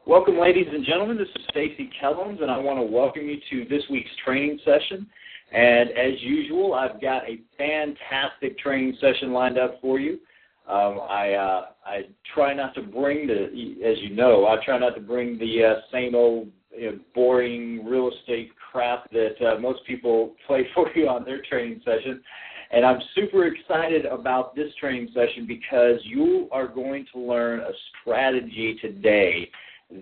Welcome, ladies and gentlemen. This is Stacy Kellums, and I want to welcome you to this week's training session. And as usual, I've got a fantastic training session lined up for you. I try not to bring as you know, I try not to bring the same old boring real estate crap that most people play for you on their training session. And I'm super excited about this training session because you are going to learn a strategy today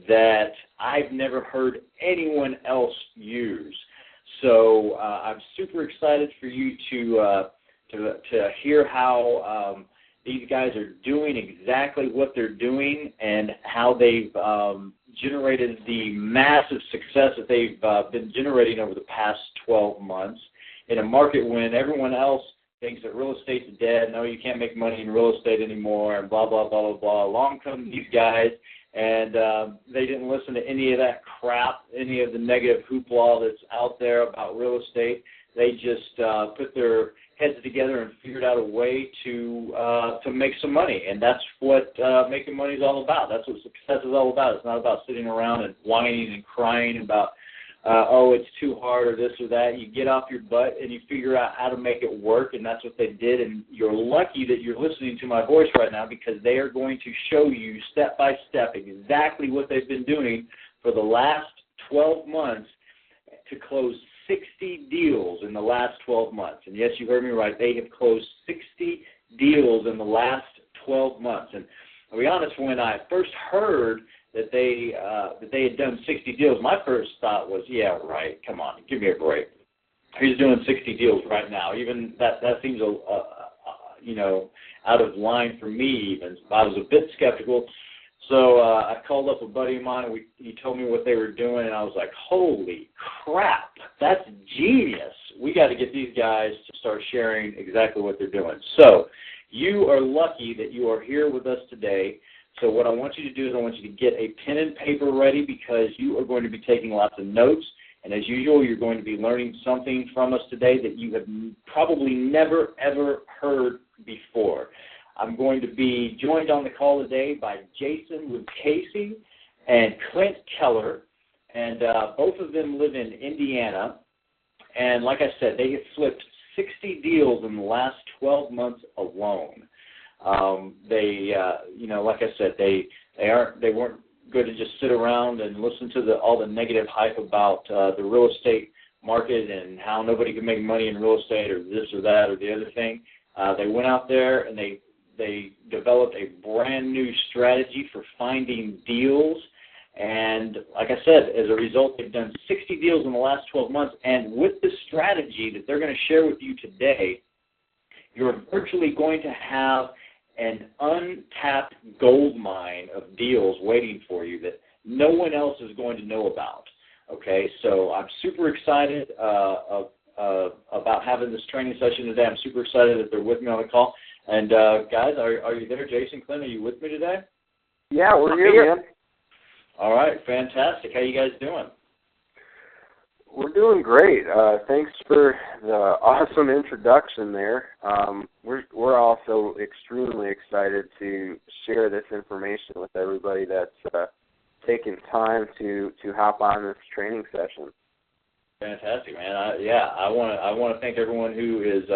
that I've never heard anyone else use. So I'm super excited for you to hear how these guys are doing exactly what they're doing and how they've generated the massive success that they've been generating over the past 12 months in a market when everyone else thinks that real estate's dead, no, you can't make money in real estate anymore, and blah, blah, blah, blah, blah. Along come these guys, and they didn't listen to any of that crap, any of the negative hoopla that's out there about real estate. They just put their heads together and figured out a way to make some money, and that's what making money is all about. That's what success is all about. It's not about sitting around and whining and crying about, oh, it's too hard or this or that. You get off your butt and you figure out how to make it work, and that's what they did. And you're lucky that you're listening to my voice right now because they are going to show you step by step exactly what they've been doing for the last 12 months to close 60 deals in the last 12 months. And yes, you heard me right. They have closed 60 deals in the last 12 months. And I'll be honest, when I first heard that they had done 60 deals, my first thought was, yeah, right, come on, give me a break. He's doing 60 deals right now. Even that seems out of line for me even. I was a bit skeptical. So I called up a buddy of mine, and he told me what they were doing, and I was like, holy crap, that's genius. We got to get these guys to start sharing exactly what they're doing. So you are lucky that you are here with us today. So what I want you to do is I want you to get a pen and paper ready because you are going to be taking lots of notes. And as usual, you're going to be learning something from us today that you have probably never, ever heard before. I'm going to be joined on the call today by Jason Lucchesi and Clint Keller, and both of them live in Indiana. And like I said, they have flipped 60 deals in the last 12 months alone. Like I said, they weren't going to just sit around and listen to all the negative hype about the real estate market and how nobody can make money in real estate or this or that or the other thing. They went out there and they developed a brand new strategy for finding deals. And like I said, as a result, they've done 60 deals in the last 12 months. And with the strategy that they're going to share with you today, you're virtually going to have an untapped gold mine of deals waiting for you that no one else is going to know about. Okay, so I'm super excited about having this training session today. I'm super excited that they're with me on the call. And guys, are you there? Jason, Clint, are you with me today? Yeah, we're here, man. All right, fantastic. How you guys doing? We're doing great. Thanks for the awesome introduction there. We're also extremely excited to share this information with everybody that's taken time to hop on this training session. Fantastic, man. I want to thank everyone who is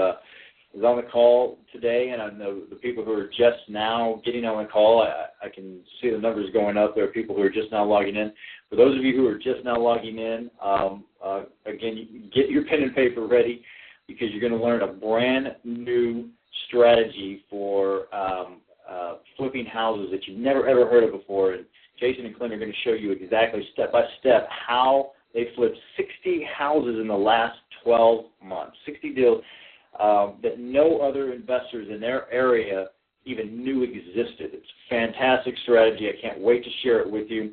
on the call today, and I know the people who are just now getting on the call. I can see the numbers going up. There are people who are just now logging in. For those of you who are just now logging in, again, you get your pen and paper ready because you're going to learn a brand new strategy for flipping houses that you've never, ever heard of before. And Jason and Clint are going to show you exactly step by step how they flipped 60 houses in the last 12 months, 60 deals that no other investors in their area even knew existed. It's a fantastic strategy. I can't wait to share it with you.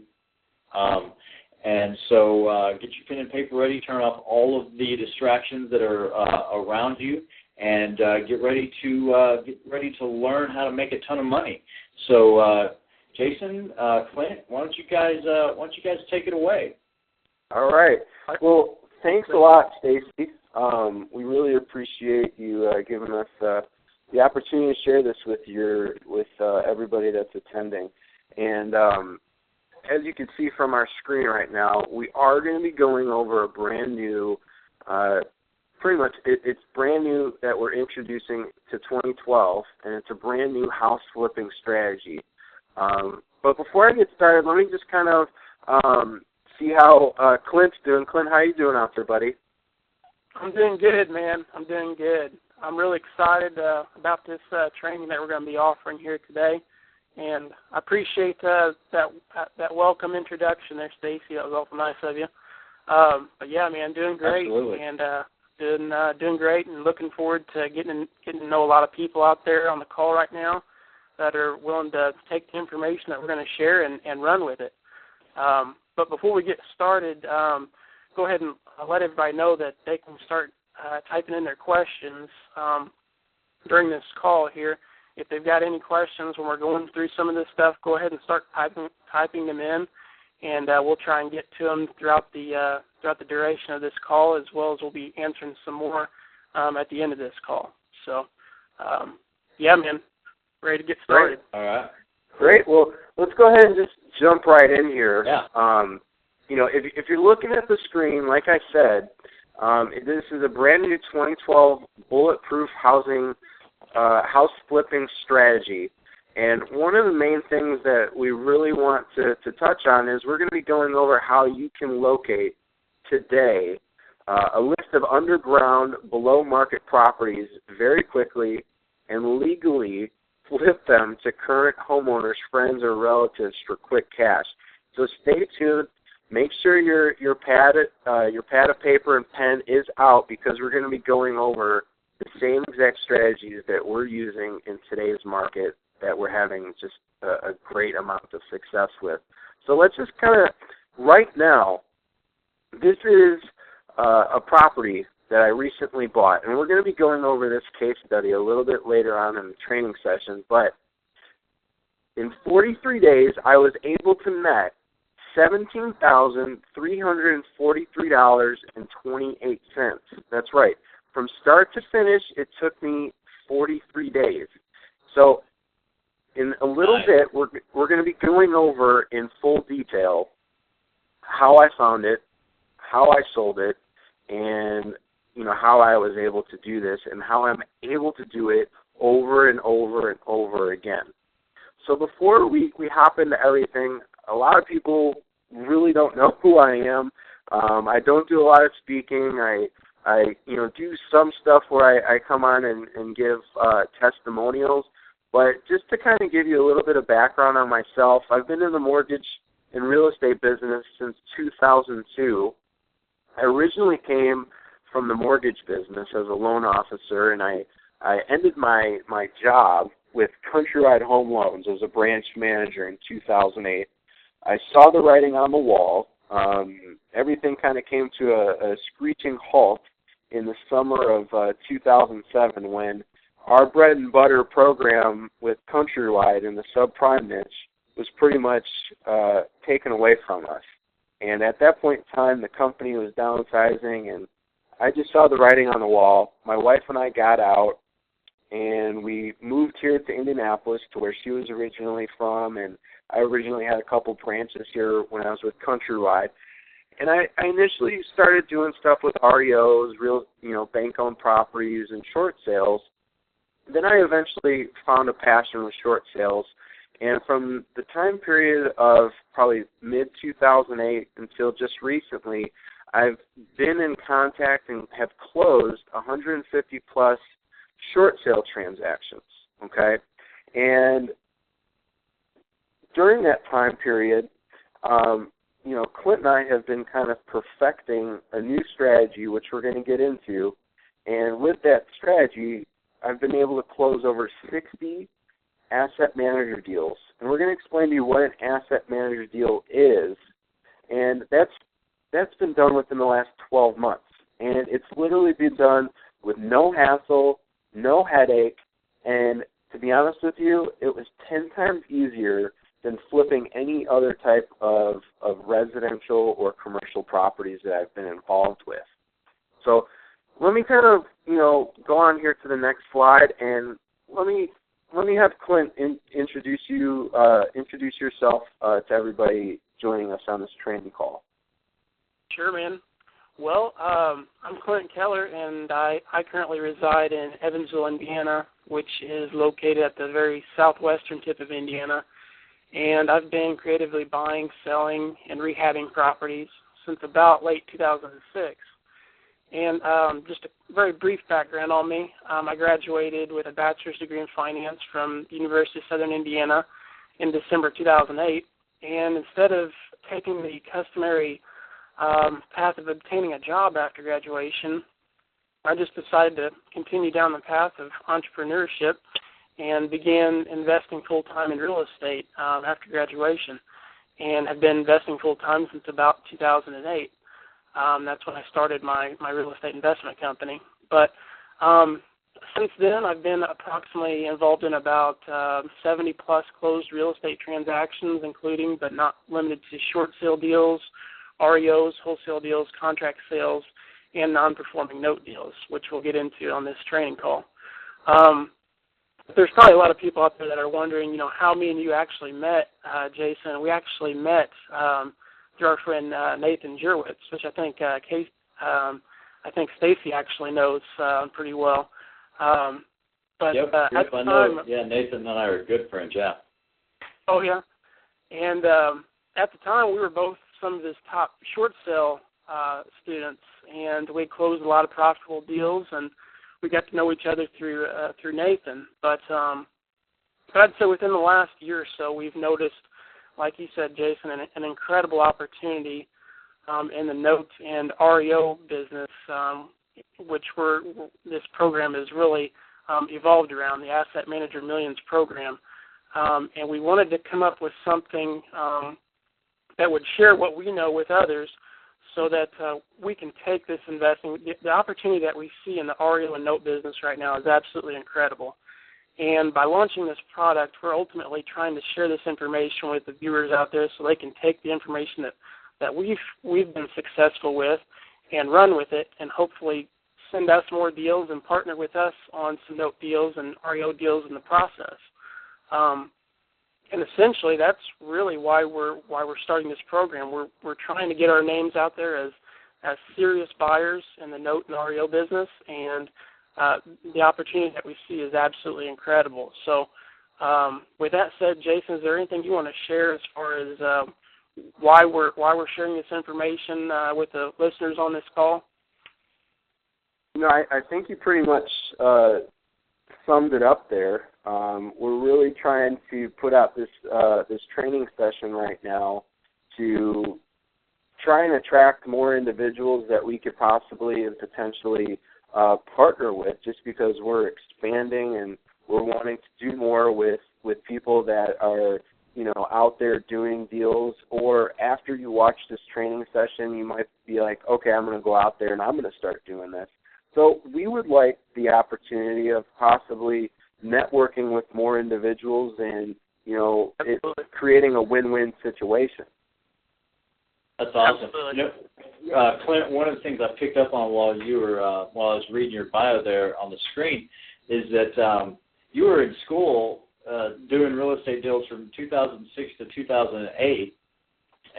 And so get your pen and paper ready, turn off all of the distractions that are around you, and get ready to learn how to make a ton of money. So Jason, Clint, why don't you guys take it away? All right. Well, thanks a lot, Stacy. We really appreciate you giving us the opportunity to share this with everybody that's attending. And as you can see from our screen right now, we are going to be going over a brand new, pretty much it's brand new that we're introducing to 2012, and it's a brand new house flipping strategy. But before I get started, let me just kind of see how Clint's doing. Clint, how you doing out there, buddy? I'm doing good, man. I'm doing good. I'm really excited about this training that we're going to be offering here today, and I appreciate that welcome introduction there, Stacy. That was awful nice of you. But yeah, man, doing great. Absolutely. And doing great, and looking forward to getting to know a lot of people out there on the call right now that are willing to take the information that we're going to share and run with it. But before we get started, go ahead and let everybody know that they can start typing in their questions during this call here. If they've got any questions when we're going through some of this stuff, go ahead and start typing them in, and we'll try and get to them throughout the duration of this call, as well as we'll be answering some more at the end of this call. So, yeah, man, ready to get started. All right. Great. Well, let's go ahead and just jump right in here. Yeah. If you're looking at the screen, like I said, this is a brand new 2012 bulletproof house flipping strategy. And one of the main things that we really want to touch on is we're going to be going over how you can locate today a list of underground, below-market properties very quickly and legally flip them to current homeowners, friends, or relatives for quick cash. So stay tuned. Make sure your pad of paper and pen is out, because we're going to be going over the same exact strategies that we're using in today's market that we're having just a great amount of success with. So let's just kind of, right now, this is a property that I recently bought, and we're going to be going over this case study a little bit later on in the training session, but in 43 days, I was able to net $17,343.28. That's right. From start to finish, it took me 43 days. So in a little bit, we're going to be going over in full detail how I found it, how I sold it, and how I was able to do this, and how I'm able to do it over and over and over again. So before we hop into everything, a lot of people really don't know who I am. I don't do a lot of speaking. I do some stuff where I come on and give testimonials. But just to kind of give you a little bit of background on myself, I've been in the mortgage and real estate business since 2002. I originally came from the mortgage business as a loan officer, and I ended my job with Countrywide Home Loans as a branch manager in 2008. I saw the writing on the wall. Everything kind of came to a screeching halt in the summer of 2007, when our bread and butter program with Countrywide in the subprime niche was pretty much taken away from us. And at that point in time, the company was downsizing, and I just saw the writing on the wall. My wife and I got out, and we moved here to Indianapolis, to where she was originally from, and I originally had a couple branches here when I was with Countrywide. And I initially started doing stuff with REOs, real, bank-owned properties, and short sales. Then I eventually found a passion with short sales. And from the time period of probably mid-2008 until just recently, I've been in contact and have closed 150-plus short sale transactions, okay? And during that time period, Clint and I have been kind of perfecting a new strategy, which we're going to get into. And with that strategy, I've been able to close over 60 asset manager deals. And we're going to explain to you what an asset manager deal is. And that's been done within the last 12 months. And it's literally been done with no hassle, no headache, and to be honest with you, it was 10 times easier than flipping any other type of residential or commercial properties that I've been involved with. So let me kind of, go on here to the next slide, and let me have Clint introduce yourself to everybody joining us on this training call. Sure, man. Well, I'm Clint Keller, and I currently reside in Evansville, Indiana, which is located at the very southwestern tip of Indiana. And I've been creatively buying, selling, and rehabbing properties since about late 2006. And just a very brief background on me. I graduated with a bachelor's degree in finance from the University of Southern Indiana in December 2008. And instead of taking the customary path of obtaining a job after graduation, I just decided to continue down the path of entrepreneurship and began investing full-time in real estate after graduation, and have been investing full-time since about 2008. That's when I started my real estate investment company. But since then, I've been approximately involved in about 70-plus closed real estate transactions, including but not limited to short sale deals, REOs, wholesale deals, contract sales, and non-performing note deals, which we'll get into on this training call. There's probably a lot of people out there that are wondering, how me and you actually met, Jason. We actually met through our friend Nathan Jurwitz, which I think Stacy actually knows pretty well. But yep, at the I time, know. Yeah, Nathan and I are good friends. Yeah. Oh yeah, and at the time we were both some of his top short sale students, and we closed a lot of profitable deals, and we got to know each other through Nathan. But I'd say within the last year or so, we've noticed, like you said, Jason, an incredible opportunity in the note and REO business, which this program is really evolved around, the Asset Manager Millions program. And we wanted to come up with something that would share what we know with others, so that we can take this investing. The opportunity that we see in the REO and note business right now is absolutely incredible. And by launching this product, we're ultimately trying to share this information with the viewers out there so they can take the information that we've been successful with and run with it, and hopefully send us more deals and partner with us on some note deals and REO deals in the process. And essentially, that's really why we're starting this program. We're trying to get our names out there as serious buyers in the note and REO business, and the opportunity that we see is absolutely incredible. So, with that said, Jason, is there anything you want to share as far as why we're sharing this information with the listeners on this call? I think you pretty much summed it up there. We're really trying to put out this training session right now to try and attract more individuals that we could possibly and potentially partner with, just because we're expanding and we're wanting to do more with people that are out there doing deals. Or after you watch this training session, you might be like, okay, I'm going to go out there and I'm going to start doing this. So we would like the opportunity of possibly networking with more individuals and, creating a win-win situation. That's awesome. Clint, one of the things I picked up on while I was reading your bio there on the screen is that you were in school doing real estate deals from 2006 to 2008,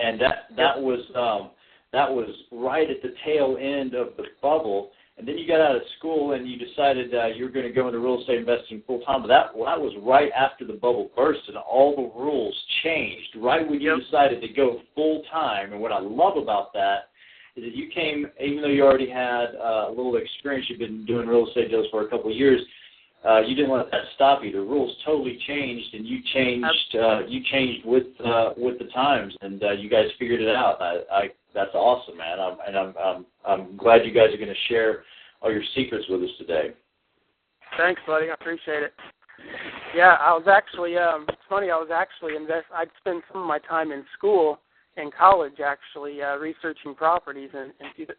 and that was right at the tail end of the bubble. And then you got out of school and you decided you were going to go into real estate investing full-time. But that was right after the bubble burst and all the rules changed, right when you decided to go full-time. And what I love about that is that you came, even though you already had a little experience, you've been doing real estate deals for a couple of years, you didn't let that stop you. The rules totally changed, and you changed with the times, and you guys figured it out. That's awesome, man. I'm glad you guys are going to share all your secrets with us today. Thanks, buddy. I appreciate it. Yeah, I was actually. It's funny. I'd spend some of my time in school, in college, actually, researching properties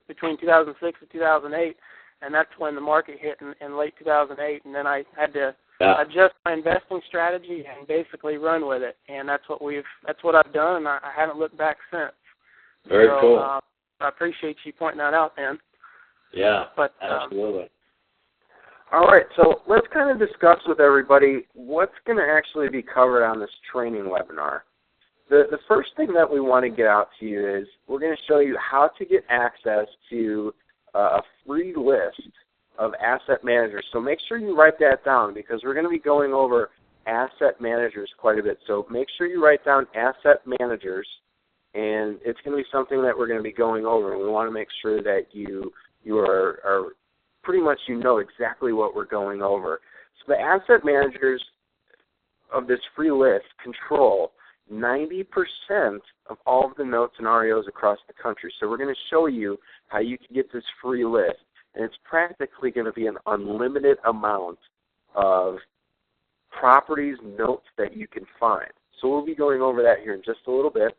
between 2006 and 2008. And that's when the market hit in late 2008, and then I had to adjust my investing strategy and basically run with it. And that's what I've done, and I haven't looked back since. Very cool. I appreciate you pointing that out, man. Yeah, absolutely. All right, so let's kind of discuss with everybody what's going to actually be covered on this training webinar. the first thing that we want to get out to you is we're going to show you how to get access to a free list of asset managers. So make sure you write that down because we're going to be going over asset managers quite a bit. So make sure you write down asset managers, and it's going to be something that we're going to be going over. We want to make sure that you are pretty much you know exactly what we're going over. So the asset managers of this free list control 90% of all of the notes and REOs across the country. So we're going to show you how you can get this free list, and it's practically going to be an unlimited amount of properties, notes that you can find. So we'll be going over that here in just a little bit.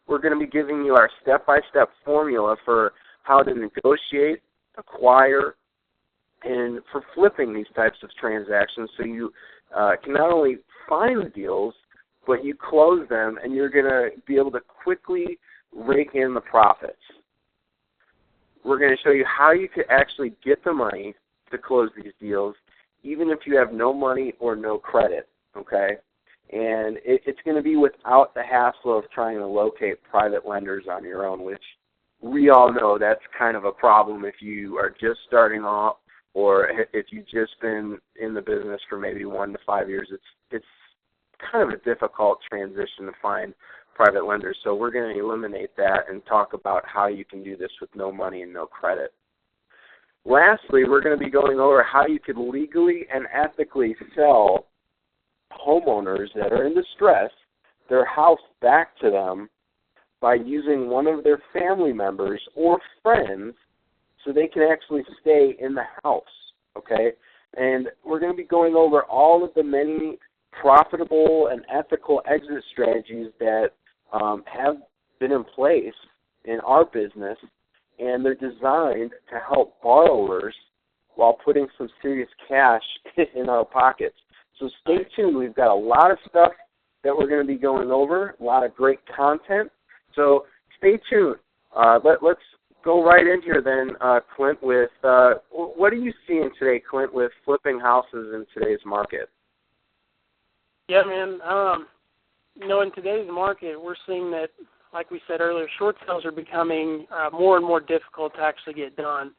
We're going to be giving you our step-by-step formula for how to negotiate, acquire, and for flipping these types of transactions so you can not only find the deals, but you close them and you're going to be able to quickly rake in the profits. We're going to show you how you can actually get the money to close these deals, even if you have no money or no credit, okay? And it's going to be without the hassle of trying to locate private lenders on your own, which we all know that's kind of a problem if you are just starting off or if you've just been in the business for maybe 1 to 5 years. It's kind of a difficult transition to find private lenders. So we're going to eliminate that and talk about how you can do this with no money and no credit. Lastly, we're going to be going over how you can legally and ethically sell homeowners that are in distress their house back to them by using one of their family members or friends so they can actually stay in the house, okay? And we're going to be going over all of the many profitable and ethical exit strategies that have been in place in our business, and they're designed to help borrowers while putting some serious cash in our pockets. So stay tuned. We've got a lot of stuff that we're going to be going over, a lot of great content. So stay tuned. Let's go right in here then, Clint, with what are you seeing today, Clint, with flipping houses in today's market? Yeah, man. In today's market, we're seeing that, like we said earlier, short sales are becoming more and more difficult to actually get done.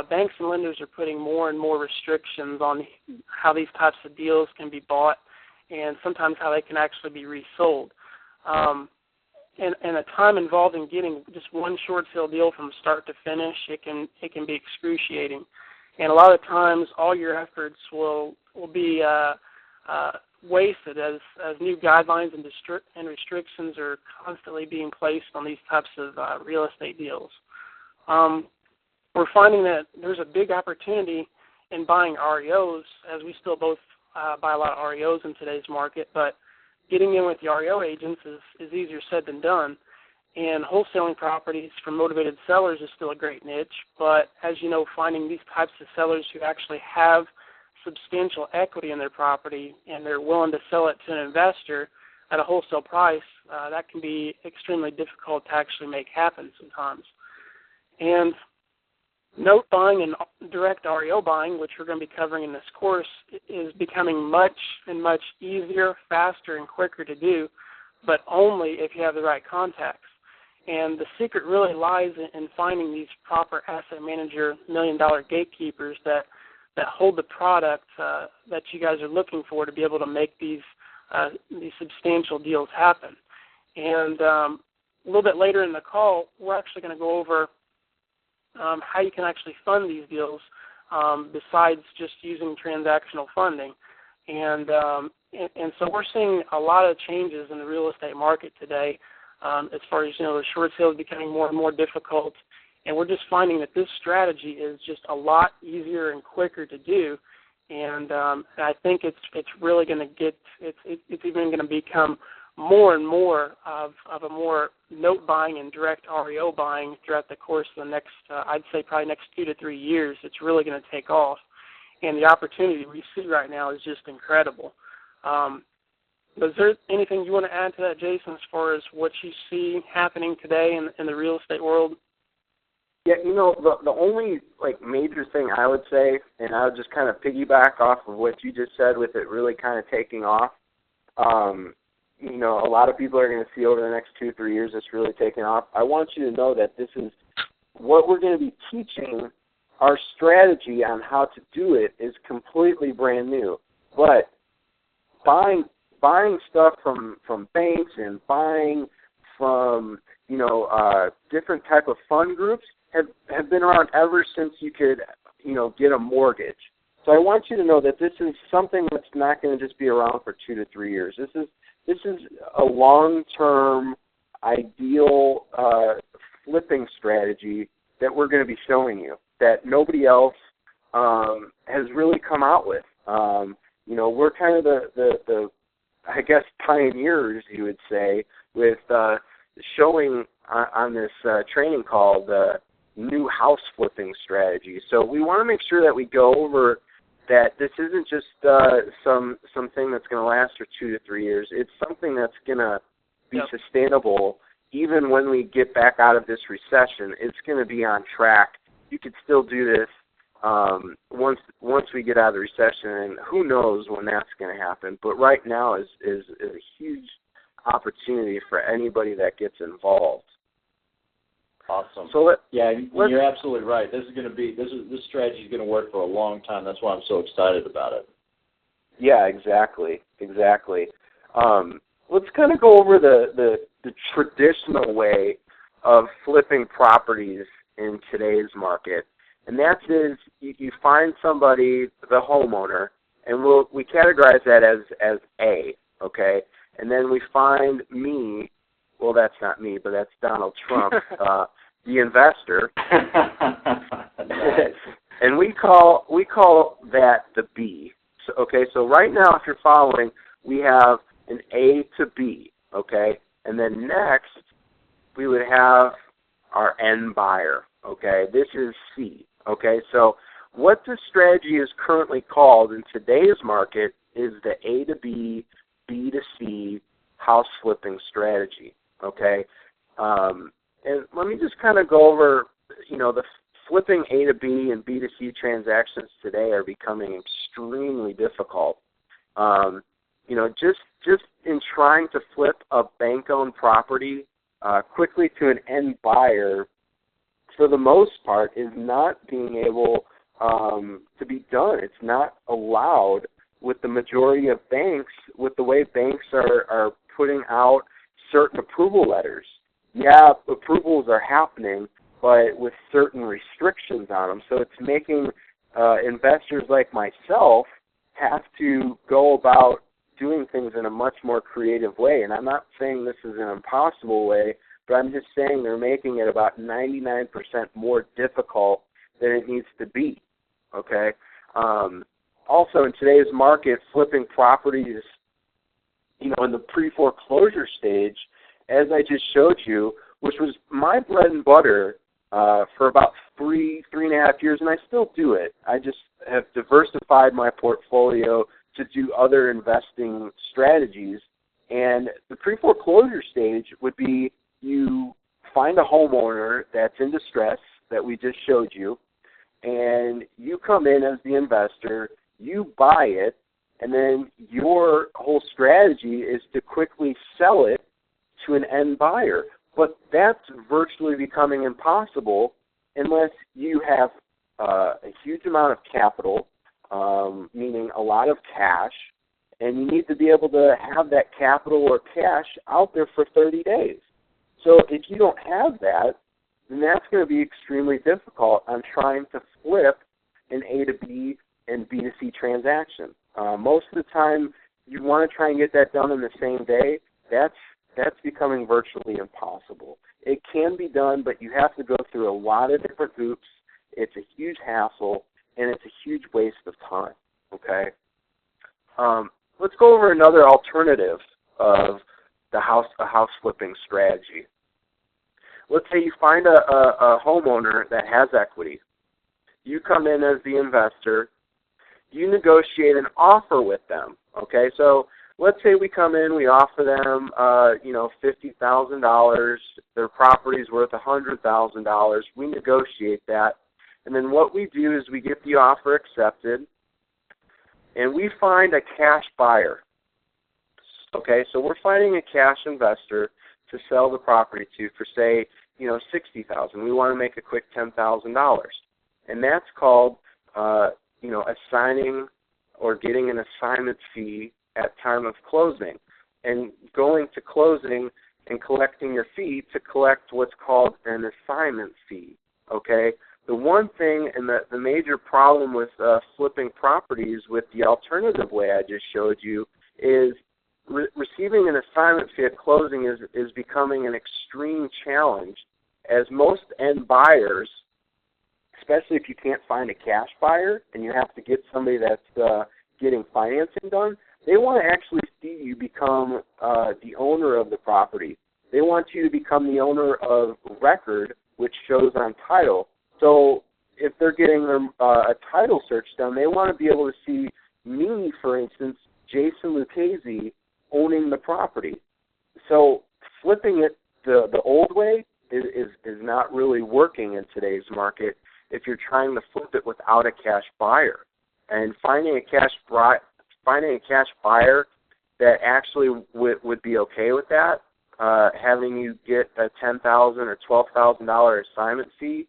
Banks and lenders are putting more and more restrictions on how these types of deals can be bought and sometimes how they can actually be resold. And a time involved in getting just one short sale deal from start to finish, it can be excruciating. And a lot of times all your efforts will be wasted as new guidelines and restrictions are constantly being placed on these types of real estate deals. We're finding that there's a big opportunity in buying REOs, as we still both buy a lot of REOs in today's market, but getting in with the REO agents is easier said than done. And wholesaling properties from motivated sellers is still a great niche, but as you know, finding these types of sellers who actually have substantial equity in their property and they're willing to sell it to an investor at a wholesale price, that can be extremely difficult to actually make happen sometimes. And note buying and direct REO buying, which we're going to be covering in this course, is becoming much easier, faster, and quicker to do, but only if you have the right contacts. And the secret really lies in finding these proper asset manager million-dollar gatekeepers that hold the product that you guys are looking for to be able to make these substantial deals happen. And a little bit later in the call, we're actually going to go over how you can actually fund these deals besides just using transactional funding. And so we're seeing a lot of changes in the real estate market today as far as, the short sales becoming more and more difficult. And we're just finding that this strategy is just a lot easier and quicker to do. And I think it's really going to it's even going to become more and more of a more note buying and direct REO buying throughout the course of the next, I'd say probably next 2 to 3 years. It's really going to take off. And the opportunity we see right now is just incredible. Is there anything you want to add to that, Jason, as far as what you see happening today in the real estate world? Yeah, the only major thing I would say, and I would just kind of piggyback off of what you just said with it really kind of taking off, a lot of people are going to see over the next 2-3 years it's really taking off. I want you to know that this is what we're going to be teaching. Our strategy on how to do it is completely brand new. But buying stuff from banks and buying from different type of fund groups have been around ever since you could get a mortgage. So I want you to know that this is something that's not going to just be around for 2 to 3 years. This is a long-term, ideal flipping strategy that we're going to be showing you that nobody else has really come out with. We're kind of the I guess, pioneers, you would say, with showing on this training call the new house flipping strategy. So we want to make sure that we go over that this isn't just something that's going to last for 2 to 3 years. It's something that's going to be sustainable even when we get back out of this recession. It's going to be on track. You could still do this once we get out of the recession, and who knows when that's going to happen. But right now is a huge opportunity for anybody that gets involved. Awesome. So you're absolutely right. This strategy is going to work for a long time. That's why I'm so excited about it. Yeah, exactly. Let's kind of go over the traditional way of flipping properties in today's market. And that is, you find somebody, the homeowner, and we categorize that as A, okay? And then we find me, well, that's not me, but that's Donald Trump, the investor. And we call that the B. So, okay, so right now, if you're following, we have an A to B, okay? And then next, we would have our N buyer, okay? This is C. Okay, so what this strategy is currently called in today's market is the A to B, B to C house flipping strategy. Okay, and let me just kind of go over, the flipping A to B and B to C transactions today are becoming extremely difficult. Just in trying to flip a bank-owned property quickly to an end buyer, for the most part, is not being able to be done. It's not allowed with the majority of banks, with the way banks are putting out certain approval letters. Yeah, approvals are happening, but with certain restrictions on them. So it's making investors like myself have to go about doing things in a much more creative way. And I'm not saying this is an impossible way, but I'm just saying they're making it about 99% more difficult than it needs to be, okay? Also, in today's market, flipping properties, in the pre-foreclosure stage, as I just showed you, which was my bread and butter for about three and a half years, and I still do it. I just have diversified my portfolio to do other investing strategies. And the pre-foreclosure stage would be you find a homeowner that's in distress that we just showed you, and you come in as the investor, you buy it, and then your whole strategy is to quickly sell it to an end buyer. But that's virtually becoming impossible unless you have a huge amount of capital, meaning a lot of cash, and you need to be able to have that capital or cash out there for 30 days. So if you don't have that, then that's going to be extremely difficult on trying to flip an A to B and B to C transaction. Most of the time, you want to try and get that done in the same day. That's becoming virtually impossible. It can be done, but you have to go through a lot of different hoops. It's a huge hassle, and it's a huge waste of time, okay? Let's go over another alternative of a house flipping strategy. Let's say you find a homeowner that has equity. You come in as the investor. You negotiate an offer with them, okay? So let's say we come in, we offer them, $50,000. Their property's worth $100,000. We negotiate that. And then what we do is we get the offer accepted, and we find a cash buyer. okay? So we're finding a cash investor to sell the property to for, say, $60,000. We want to make a quick $10,000. And that's called, assigning or getting an assignment fee at time of closing and going to closing and collecting your fee to collect what's called an assignment fee, okay? The one thing and the major problem with flipping properties with the alternative way I just showed you is receiving an assignment fee at closing is becoming an extreme challenge, as most end buyers, especially if you can't find a cash buyer and you have to get somebody that's getting financing done, they want to actually see you become the owner of the property. They want you to become the owner of record, which shows on title. So if they're getting a title search done, they want to be able to see me, for instance, Jason Lucchesi, owning the property. So flipping it the old way is not really working in today's market if you're trying to flip it without a cash buyer. And finding a cash buyer that actually would be okay with that, having you get a $10,000 or $12,000 assignment fee,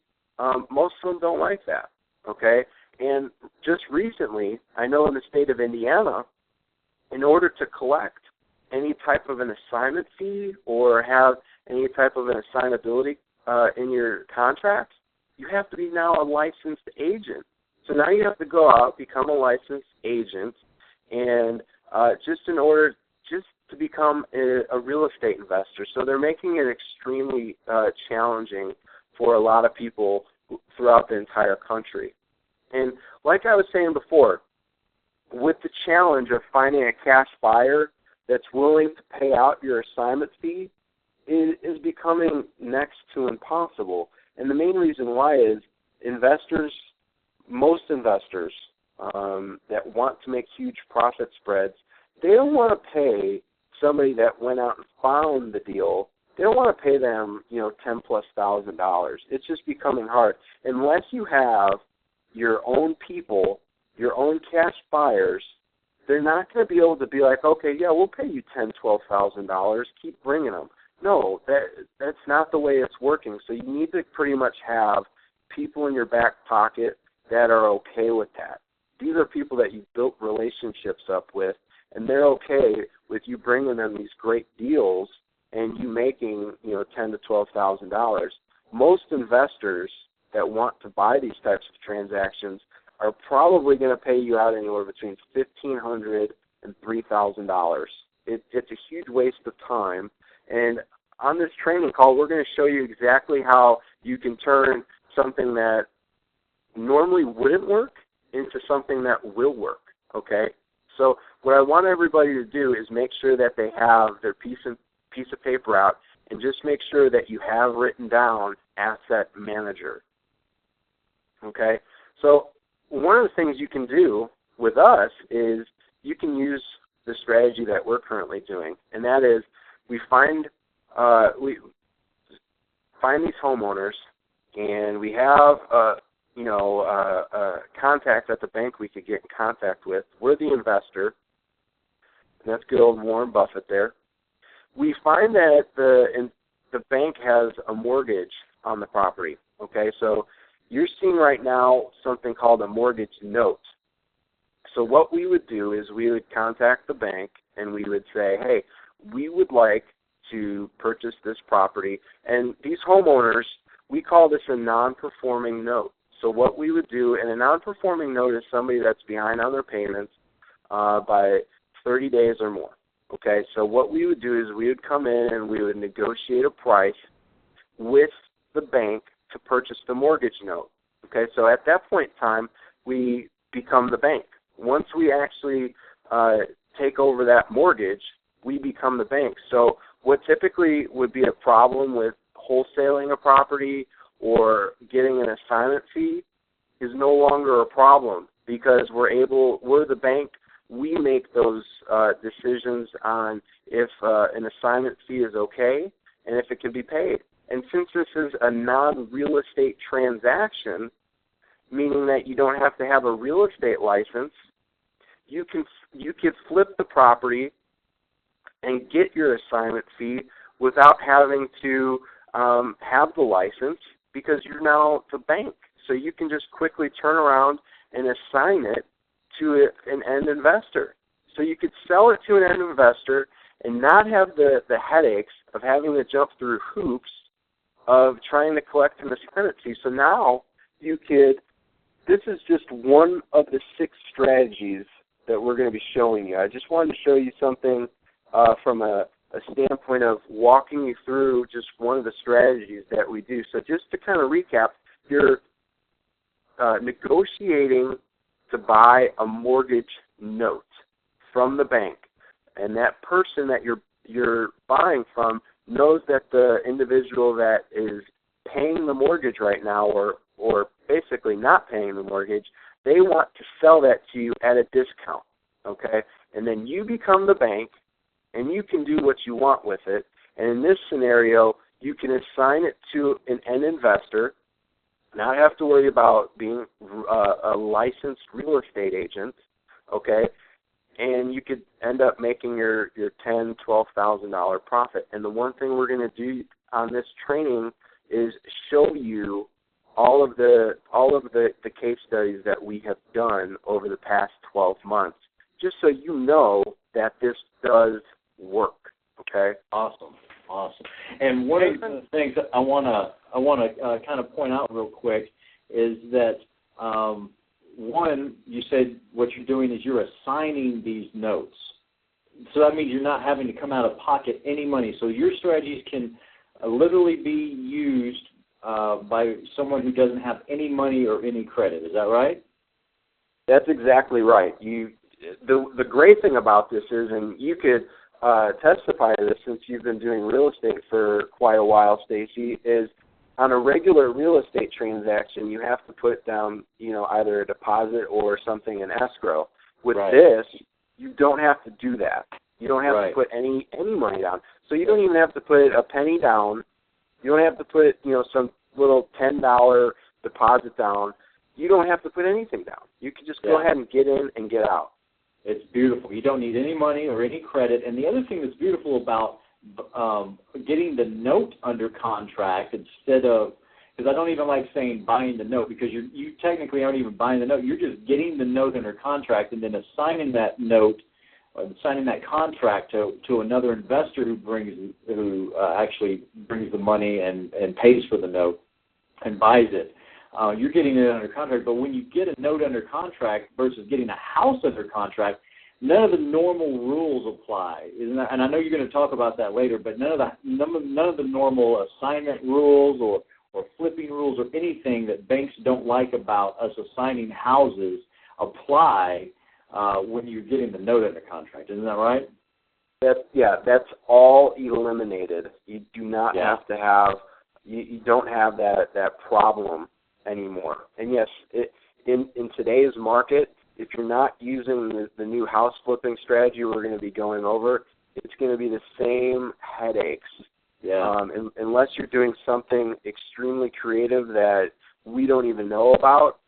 most of them don't like that, okay? And just recently, I know in the state of Indiana, in order to collect any type of an assignment fee or have any type of an assignability in your contracts, you have to be now a licensed agent. So now you have to go out, become a licensed agent, and just to become a real estate investor. So they're making it extremely challenging for a lot of people throughout the entire country. And like I was saying before, with the challenge of finding a cash buyer that's willing to pay out your assignment fee is becoming next to impossible. And the main reason why is most investors that want to make huge profit spreads, they don't want to pay somebody that went out and found the deal. They don't want to pay them, $10,000+. It's just becoming hard. Unless you have your own people, your own cash buyers, they're not going to be able to be like, okay, yeah, we'll pay you $10,000, $12,000. Keep bringing them. No, that's not the way it's working. So you need to pretty much have people in your back pocket that are okay with that. These are people that you built relationships up with, and they're okay with you bringing them these great deals and you making, $10,000 to $12,000. Most investors that want to buy these types of transactions are probably going to pay you out anywhere between $1,500 and $3,000. It's a huge waste of time. And on this training call, we're going to show you exactly how you can turn something that normally wouldn't work into something that will work, okay? So what I want everybody to do is make sure that they have their piece of paper out and just make sure that you have written down asset manager, okay? So one of the things you can do with us is you can use the strategy that we're currently doing, and that is we find these homeowners, and we have a contact at the bank we could get in contact with. We're the investor, and that's good old Warren Buffett there. We find that the bank has a mortgage on the property, okay? So you're seeing right now something called a mortgage note. So what we would do is we would contact the bank, and we would say, hey, we would like to purchase this property. And these homeowners, we call this a non-performing note. So what we would do, and a non-performing note is somebody that's behind on their payments by 30 days or more. Okay, so what we would do is we would come in and we would negotiate a price with the bank to purchase the mortgage note. Okay, so at that point in time, we become the bank. Once we actually take over that mortgage, we become the bank. So what typically would be a problem with wholesaling a property or getting an assignment fee is no longer a problem because we're the bank. We make those decisions on if an assignment fee is okay and if it can be paid. And since this is a non-real estate transaction, meaning that you don't have to have a real estate license, you can flip the property and get your assignment fee without having to have the license, because you're now the bank. So you can just quickly turn around and assign it to an end investor. So you could sell it to an end investor and not have the headaches of having to jump through hoops of trying to collect an assignment fee. So now you could, this is just one of the 6 strategies that we're going to be showing you. I just wanted to show you something from a standpoint of walking you through just one of the strategies that we do. So just to kind of recap, you're negotiating to buy a mortgage note from the bank, and that person that you're buying from knows that the individual that is paying the mortgage right now, or basically not paying the mortgage, they want to sell that to you at a discount, okay? And then you become the bank, and you can do what you want with it. And in this scenario, you can assign it to an end investor, not have to worry about being a licensed real estate agent, okay? And you could end up making your $10,000, $12,000 profit. And the one thing we're going to do on this training is show you all of the case studies that we have done over the past 12 months, just so you know that this does work. Okay. Awesome. And one of the things that I want to kind of point out real quick is that one, you said what you're doing is you're assigning these notes. So that means you're not having to come out of pocket any money. So your strategies can literally be used by someone who doesn't have any money or any credit. Is that right? That's exactly right. The great thing about this is, and you could testify to this since you've been doing real estate for quite a while, Stacy, is on a regular real estate transaction, you have to put down, either a deposit or something in escrow. With this, you don't have to do that. You don't have to put any money down. So you don't even have to put a penny down. You don't have to put, some little $10 deposit down. You don't have to put anything down. You can just go ahead and get in and get out. It's beautiful. You don't need any money or any credit. And the other thing that's beautiful about getting the note under contract instead of, because I don't even like saying buying the note, because you technically aren't even buying the note. You're just getting the note under contract and then assigning that note, signing that contract to another investor who actually brings the money and pays for the note and buys it. You're getting it under contract, but when you get a note under contract versus getting a house under contract, none of the normal rules apply. And I know you're going to talk about that later, but none of the normal assignment rules or flipping rules or anything that banks don't like about us assigning houses apply when you're getting the note under contract. Isn't that right? That's all eliminated. You do not have to have, you don't have that problem anymore. And yes, in today's market, if you're not using the new house flipping strategy we're going to be going over, it's going to be the same headaches. Unless you're doing something extremely creative that we don't even know about,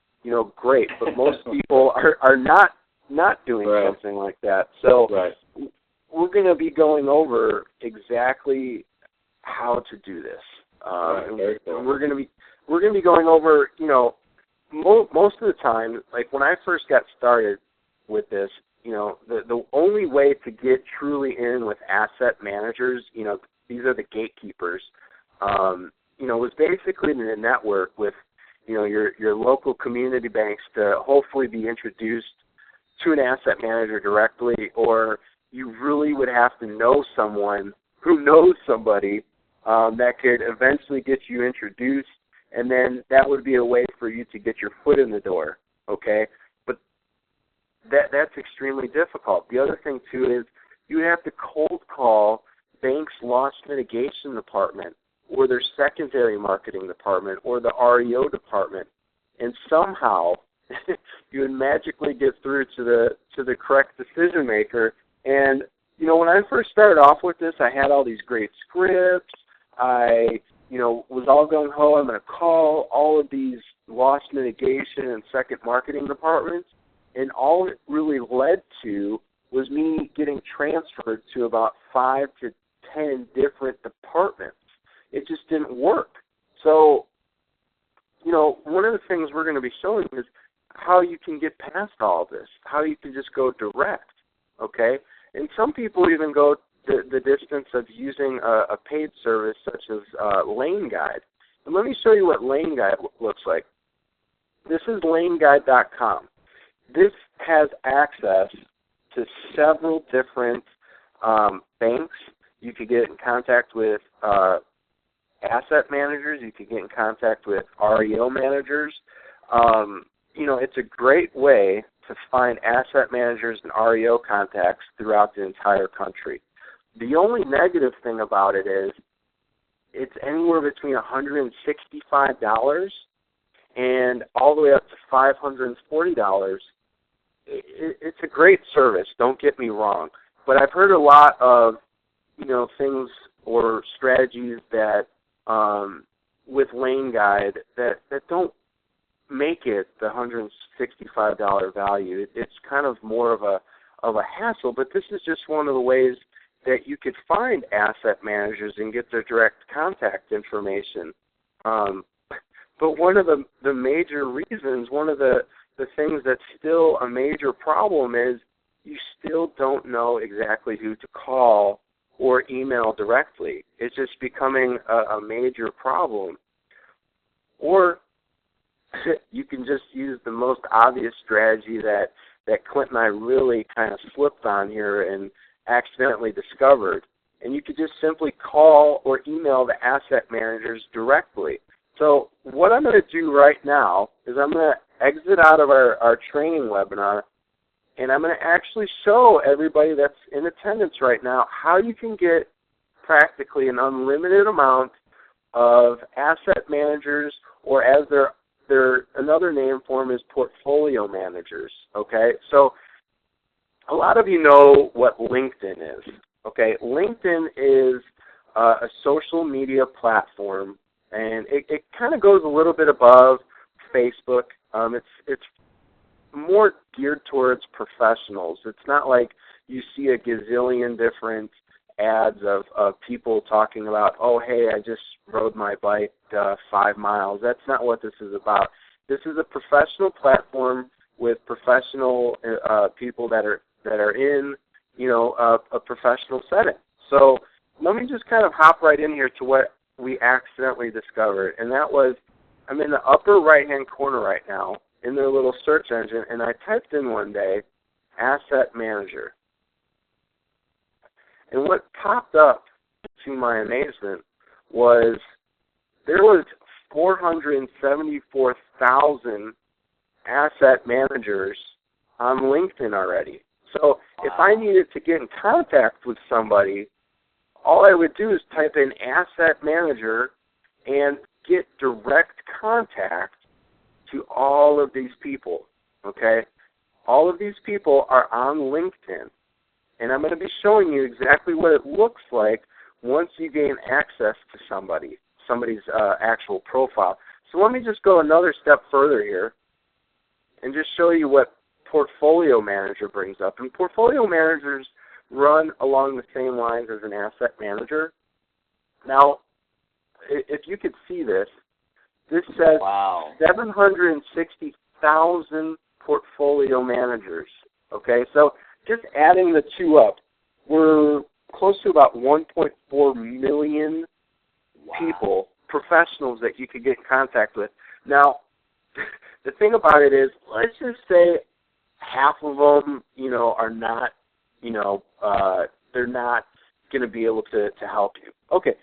great. But most people are not doing something like that. So we're going to be going over exactly how to do this. And we're going to be going over, most of the time, like when I first got started with this, the only way to get truly in with asset managers, these are the gatekeepers, was basically to network with, your local community banks to hopefully be introduced to an asset manager directly, or you really would have to know someone who knows somebody that could eventually get you introduced, and then that would be a way for you to get your foot in the door, okay? But that's extremely difficult. The other thing, too, is you have to cold call banks' loss mitigation department or their secondary marketing department or the REO department, and somehow you would magically get through to the correct decision maker. And, when I first started off with this, I had all these great scripts. I was all gung-ho, I'm going to call all of these loss mitigation and second marketing departments, and all it really led to was me getting transferred to about 5 to 10 different departments. It just didn't work. So, one of the things we're going to be showing is how you can get past all this, how you can just go direct, okay? And some people even go the distance of using a paid service such as Lane Guide. And let me show you what Lane Guide looks like. This is laneguide.com. This has access to several different banks. You could get in contact with asset managers. You could get in contact with REO managers. It's a great way to find asset managers and REO contacts throughout the entire country. The only negative thing about it is it's anywhere between $165 and all the way up to $540. It's a great service, don't get me wrong. But I've heard a lot of, things or strategies that with Lane Guide that don't make it the $165 value. It's kind of more of a hassle, but this is just one of the ways that you could find asset managers and get their direct contact information. But one of the major reasons, one of the things that's still a major problem is you still don't know exactly who to call or email directly. It's just becoming a major problem. Or you can just use the most obvious strategy that Clint and I really kind of slipped on here and accidentally discovered. And you could just simply call or email the asset managers directly. So what I'm going to do right now is I'm going to exit out of our training webinar, and I'm going to actually show everybody that's in attendance right now how you can get practically an unlimited amount of asset managers, or as their another name for them is portfolio managers, okay? So a lot of you know what LinkedIn is, okay? LinkedIn is a social media platform, and it kind of goes a little bit above Facebook. It's more geared towards professionals. It's not like you see a gazillion different ads of people talking about, oh, hey, I just rode my bike 5 miles. That's not what this is about. This is a professional platform with professional people that are in, a professional setting. So let me just kind of hop right in here to what we accidentally discovered, and that was, I'm in the upper right-hand corner right now in their little search engine, and I typed in one day, asset manager. And what popped up, to my amazement, was there was 474,000 asset managers on LinkedIn already. So if I needed to get in contact with somebody, all I would do is type in asset manager and get direct contact to all of these people, okay? All of these people are on LinkedIn, and I'm going to be showing you exactly what it looks like once you gain access to somebody's actual profile. So let me just go another step further here and just show you what portfolio manager brings up. And portfolio managers run along the same lines as an asset manager. Now, if you could see this says 760,000 portfolio managers. Okay, so just adding the two up, we're close to about 1.4 million people, professionals that you could get in contact with. Now, the thing about it is, let's just say half of them, are not, they're not going to be able to help you. Okay,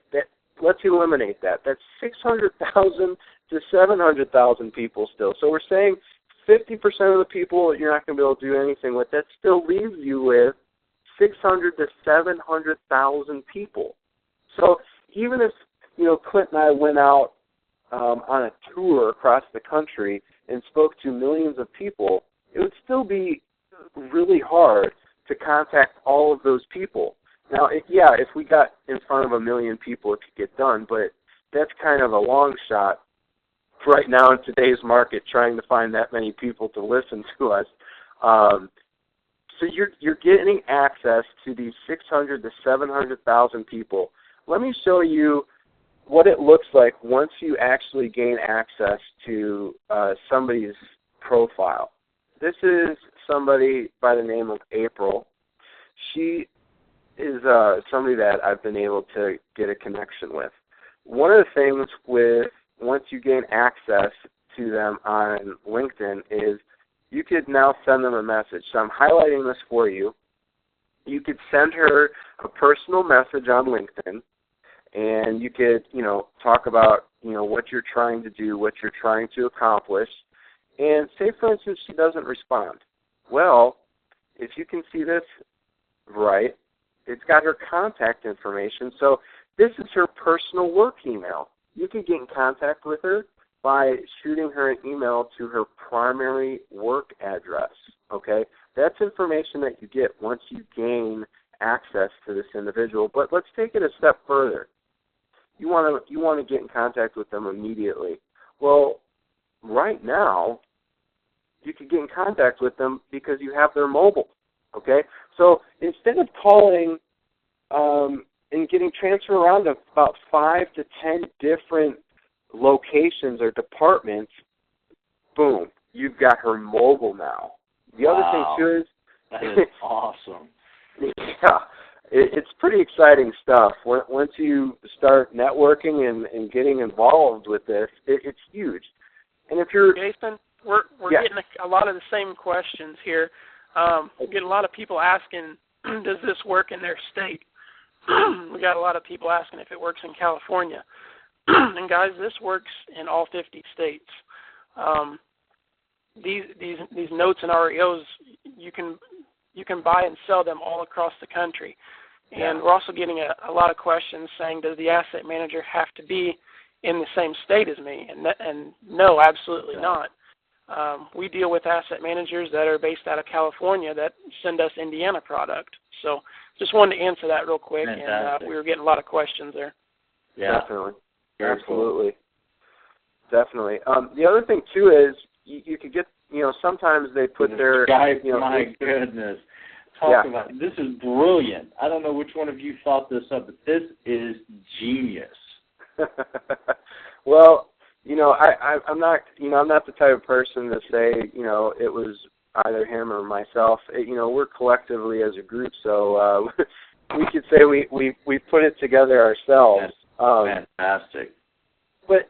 let's eliminate that. That's 600,000 to 700,000 people still. So we're saying 50% of the people you're not going to be able to do anything with. That still leaves you with 600 to 700,000 people. So even if, Clint and I went out on a tour across the country and spoke to millions of people, it would still be really hard to contact all of those people. Now, if we got in front of 1 million people, it could get done, but that's kind of a long shot right now in today's market, trying to find that many people to listen to us. So you're getting access to these 600 to 700,000 people. Let me show you what it looks like once you actually gain access to somebody's profile. This is somebody by the name of April. She is somebody that I've been able to get a connection with. One of the things with once you gain access to them on LinkedIn is you could now send them a message. So I'm highlighting this for you. You could send her a personal message on LinkedIn, and you could, talk about, what you're trying to do, what you're trying to accomplish. And say, for instance, she doesn't respond. Well, if you can see this right, it's got her contact information. So this is her personal work email. You can get in contact with her by shooting her an email to her primary work address, okay? That's information that you get once you gain access to this individual. But let's take it a step further. You want to get in contact with them immediately. Well, right now, you can get in contact with them because you have their mobile, okay? So instead of calling and getting transferred around to about 5 to 10 different locations or departments, boom, you've got her mobile now. The other thing, too, is... That is awesome. Yeah, it's pretty exciting stuff. Once you start networking and getting involved with this, it's huge. And if you're... Jason, we're getting a lot of the same questions here. We get a lot of people asking, does this work in their state? We got a lot of people asking if it works in California. And guys, this works in all 50 states. These notes and REOs, you can buy and sell them all across the country. And we're also getting a lot of questions saying, does the asset manager have to be in the same state as me? And no, absolutely not. We deal with asset managers that are based out of California that send us Indiana product. So just wanted to answer that real quick, and we were getting a lot of questions there. Yeah, definitely. Absolutely. Definitely. The other thing, too, is you could get, sometimes they put their... my goodness. Talk about it. This is brilliant. I don't know which one of you thought this up, but this is genius. Well, I'm not, I'm not the type of person to say, it was either him or myself. We're collectively as a group, so we could say we put it together ourselves. Fantastic. But,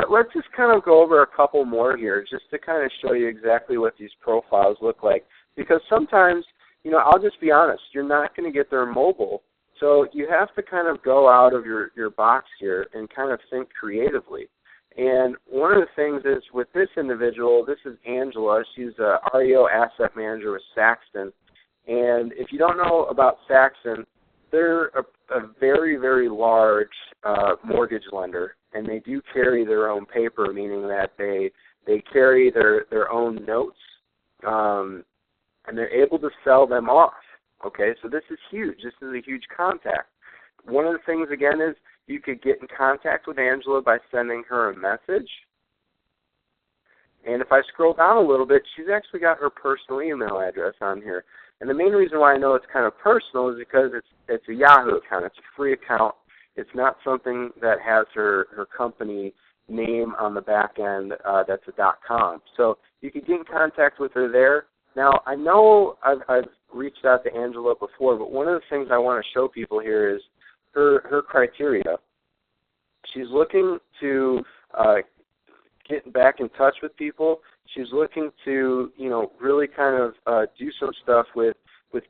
let's just kind of go over a couple more here just to kind of show you exactly what these profiles look like. Because sometimes, I'll just be honest, you're not going to get their mobile. So you have to kind of go out of your box here and kind of think creatively. And one of the things is with this individual, this is Angela. She's a REO asset manager with Saxton. And if you don't know about Saxton, they're a very, very large mortgage lender, and they do carry their own paper, meaning that they carry their own notes, and they're able to sell them off. Okay, so this is huge. This is a huge contact. One of the things, again, is you could get in contact with Angela by sending her a message. And if I scroll down a little bit, she's actually got her personal email address on here. And the main reason why I know it's kind of personal is because it's a Yahoo account. It's a free account. It's not something that has her company name on the back end that's a .com. So you can get in contact with her there. Now, I know I've reached out to Angela before, but one of the things I want to show people here is her criteria. She's looking to get back in touch with people. She's looking to, really kind of do some stuff with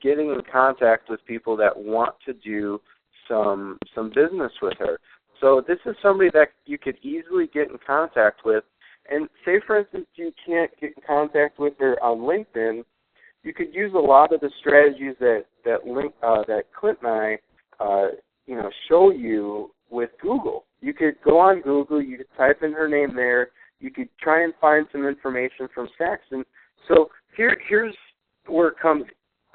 getting in contact with people that want to do some business with her. So this is somebody that you could easily get in contact with. And say, for instance, you can't get in contact with her on LinkedIn, you could use a lot of the strategies that Clint and I, show you with Google. You could go on Google, you could type in her name there, you could try and find some information from Saxton. So here's where it comes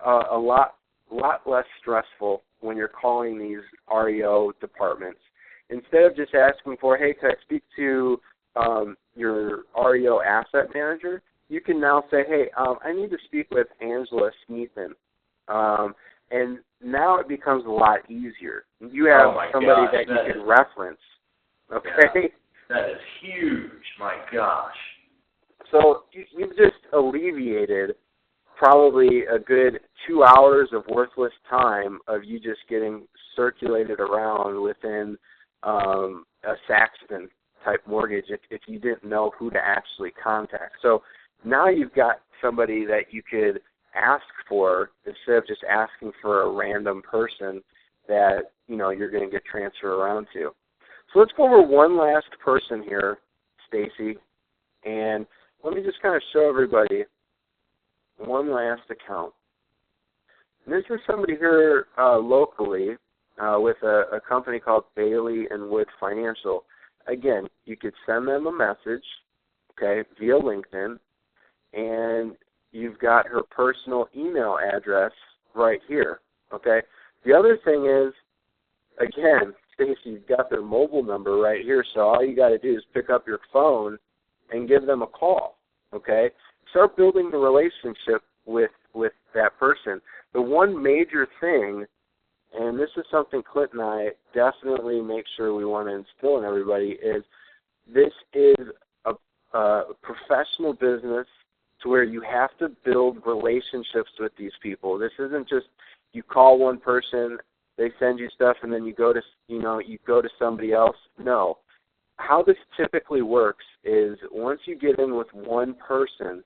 a lot less stressful when you're calling these REO departments. Instead of just asking for, hey, can I speak to your REO asset manager, you can now say, hey, I need to speak with Angela Sneethan. And now it becomes a lot easier. You have somebody that you can reference. Okay? Yeah, that is huge. My gosh. So you've just alleviated probably a good 2 hours of worthless time of you just getting circulated around within a Saxton-type mortgage if you didn't know who to actually contact. So now you've got somebody that you could ask for instead of just asking for a random person that, you're going to get transferred around to. So let's go over one last person here, Stacy, and let me just kind of show everybody one last account. And this is somebody here locally with a company called Bailey and Wood Financial. Again, you could send them a message, okay, via LinkedIn, and you've got her personal email address right here, okay? The other thing is, again, Stacy, you've got their mobile number right here, so all you got to do is pick up your phone and give them a call, okay? Start building the relationship with that person. The one major thing, and this is something Clint and I definitely make sure we want to instill in everybody, is this is a professional business to where you have to build relationships with these people. This isn't just you call one person, they send you stuff, and then you go to somebody else. No. How this typically works is once you get in with one person,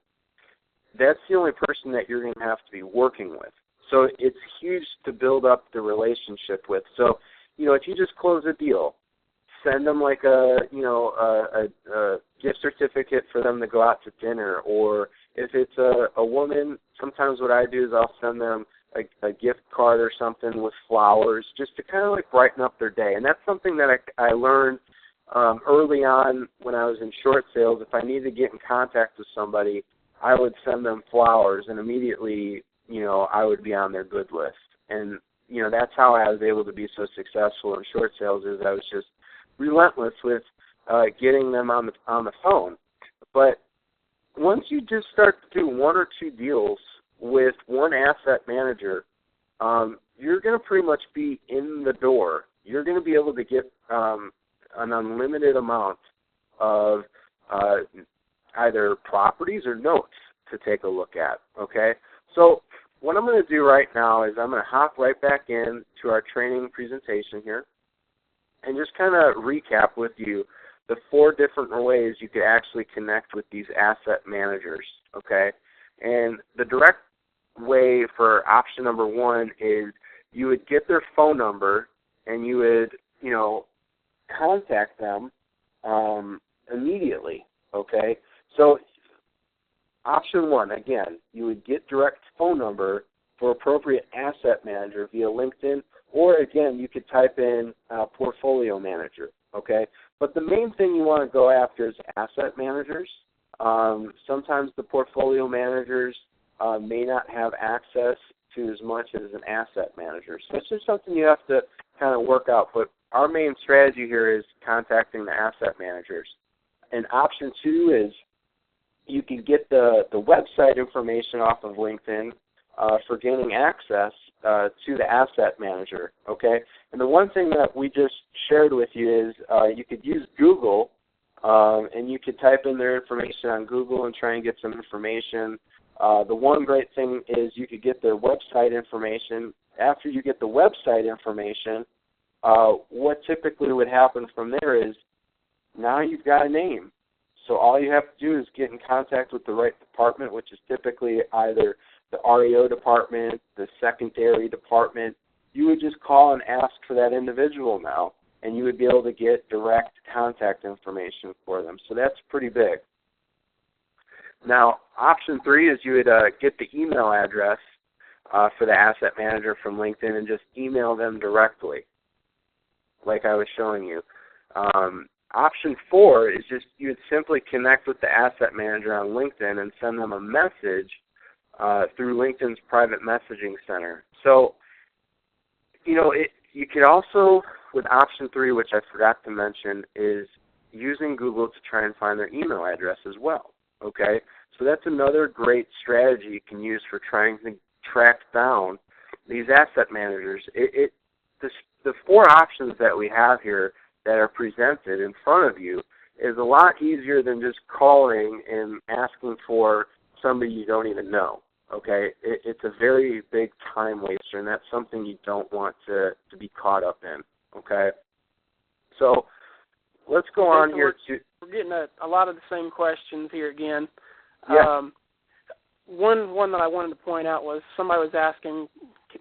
that's the only person that you're going to have to be working with. So it's huge to build up the relationship with. So, if you just close a deal, send them like a gift certificate for them to go out to dinner, or if it's a woman, sometimes what I do is I'll send them a gift card or something with flowers just to kind of like brighten up their day. And that's something that I learned early on when I was in short sales. If I needed to get in contact with somebody, I would send them flowers, and immediately, I would be on their good list. And, that's how I was able to be so successful in short sales, is I was just relentless with getting them on the phone. But once you just start to do one or two deals with one asset manager, you're going to pretty much be in the door. You're going to be able to get an unlimited amount of either properties or notes to take a look at, okay? So what I'm going to do right now is I'm going to hop right back in to our training presentation here and just kind of recap with you the 4 different ways you could actually connect with these asset managers, okay? And the direct way for option number 1 is you would get their phone number and you would, contact them immediately, okay? So option 1, again, you would get direct phone number for appropriate asset manager via LinkedIn, or again, you could type in portfolio manager, okay? But the main thing you want to go after is asset managers. Sometimes the portfolio managers may not have access to as much as an asset manager. So it's just something you have to kind of work out. But our main strategy here is contacting the asset managers. And option 2 is you can get the website information off of LinkedIn for gaining access to the asset manager, okay? And the one thing that we just shared with you is you could use Google, and you could type in their information on Google and try and get some information. The one great thing is you could get their website information. After you get the website information, what typically would happen from there is now you've got a name. So all you have to do is get in contact with the right department, which is typically either the REO department, the secondary department. You would just call and ask for that individual now, and you would be able to get direct contact information for them. So that's pretty big. Now, option 3 is you would get the email address for the asset manager from LinkedIn and just email them directly, like I was showing you. Option 4 is just you would simply connect with the asset manager on LinkedIn and send them a message through LinkedIn's private messaging center. So, you could also, with option 3, which I forgot to mention, is using Google to try and find their email address as well. okay? So that's another great strategy you can use for trying to track down these asset managers. The four options that we have here that are presented in front of you is a lot easier than just calling and asking for somebody you don't even know, okay? It's a very big time waster, and that's something you don't want to be caught up in, okay? So let's go on here to... We're getting a lot of the same questions here again. Yeah. One that I wanted to point out was somebody was asking,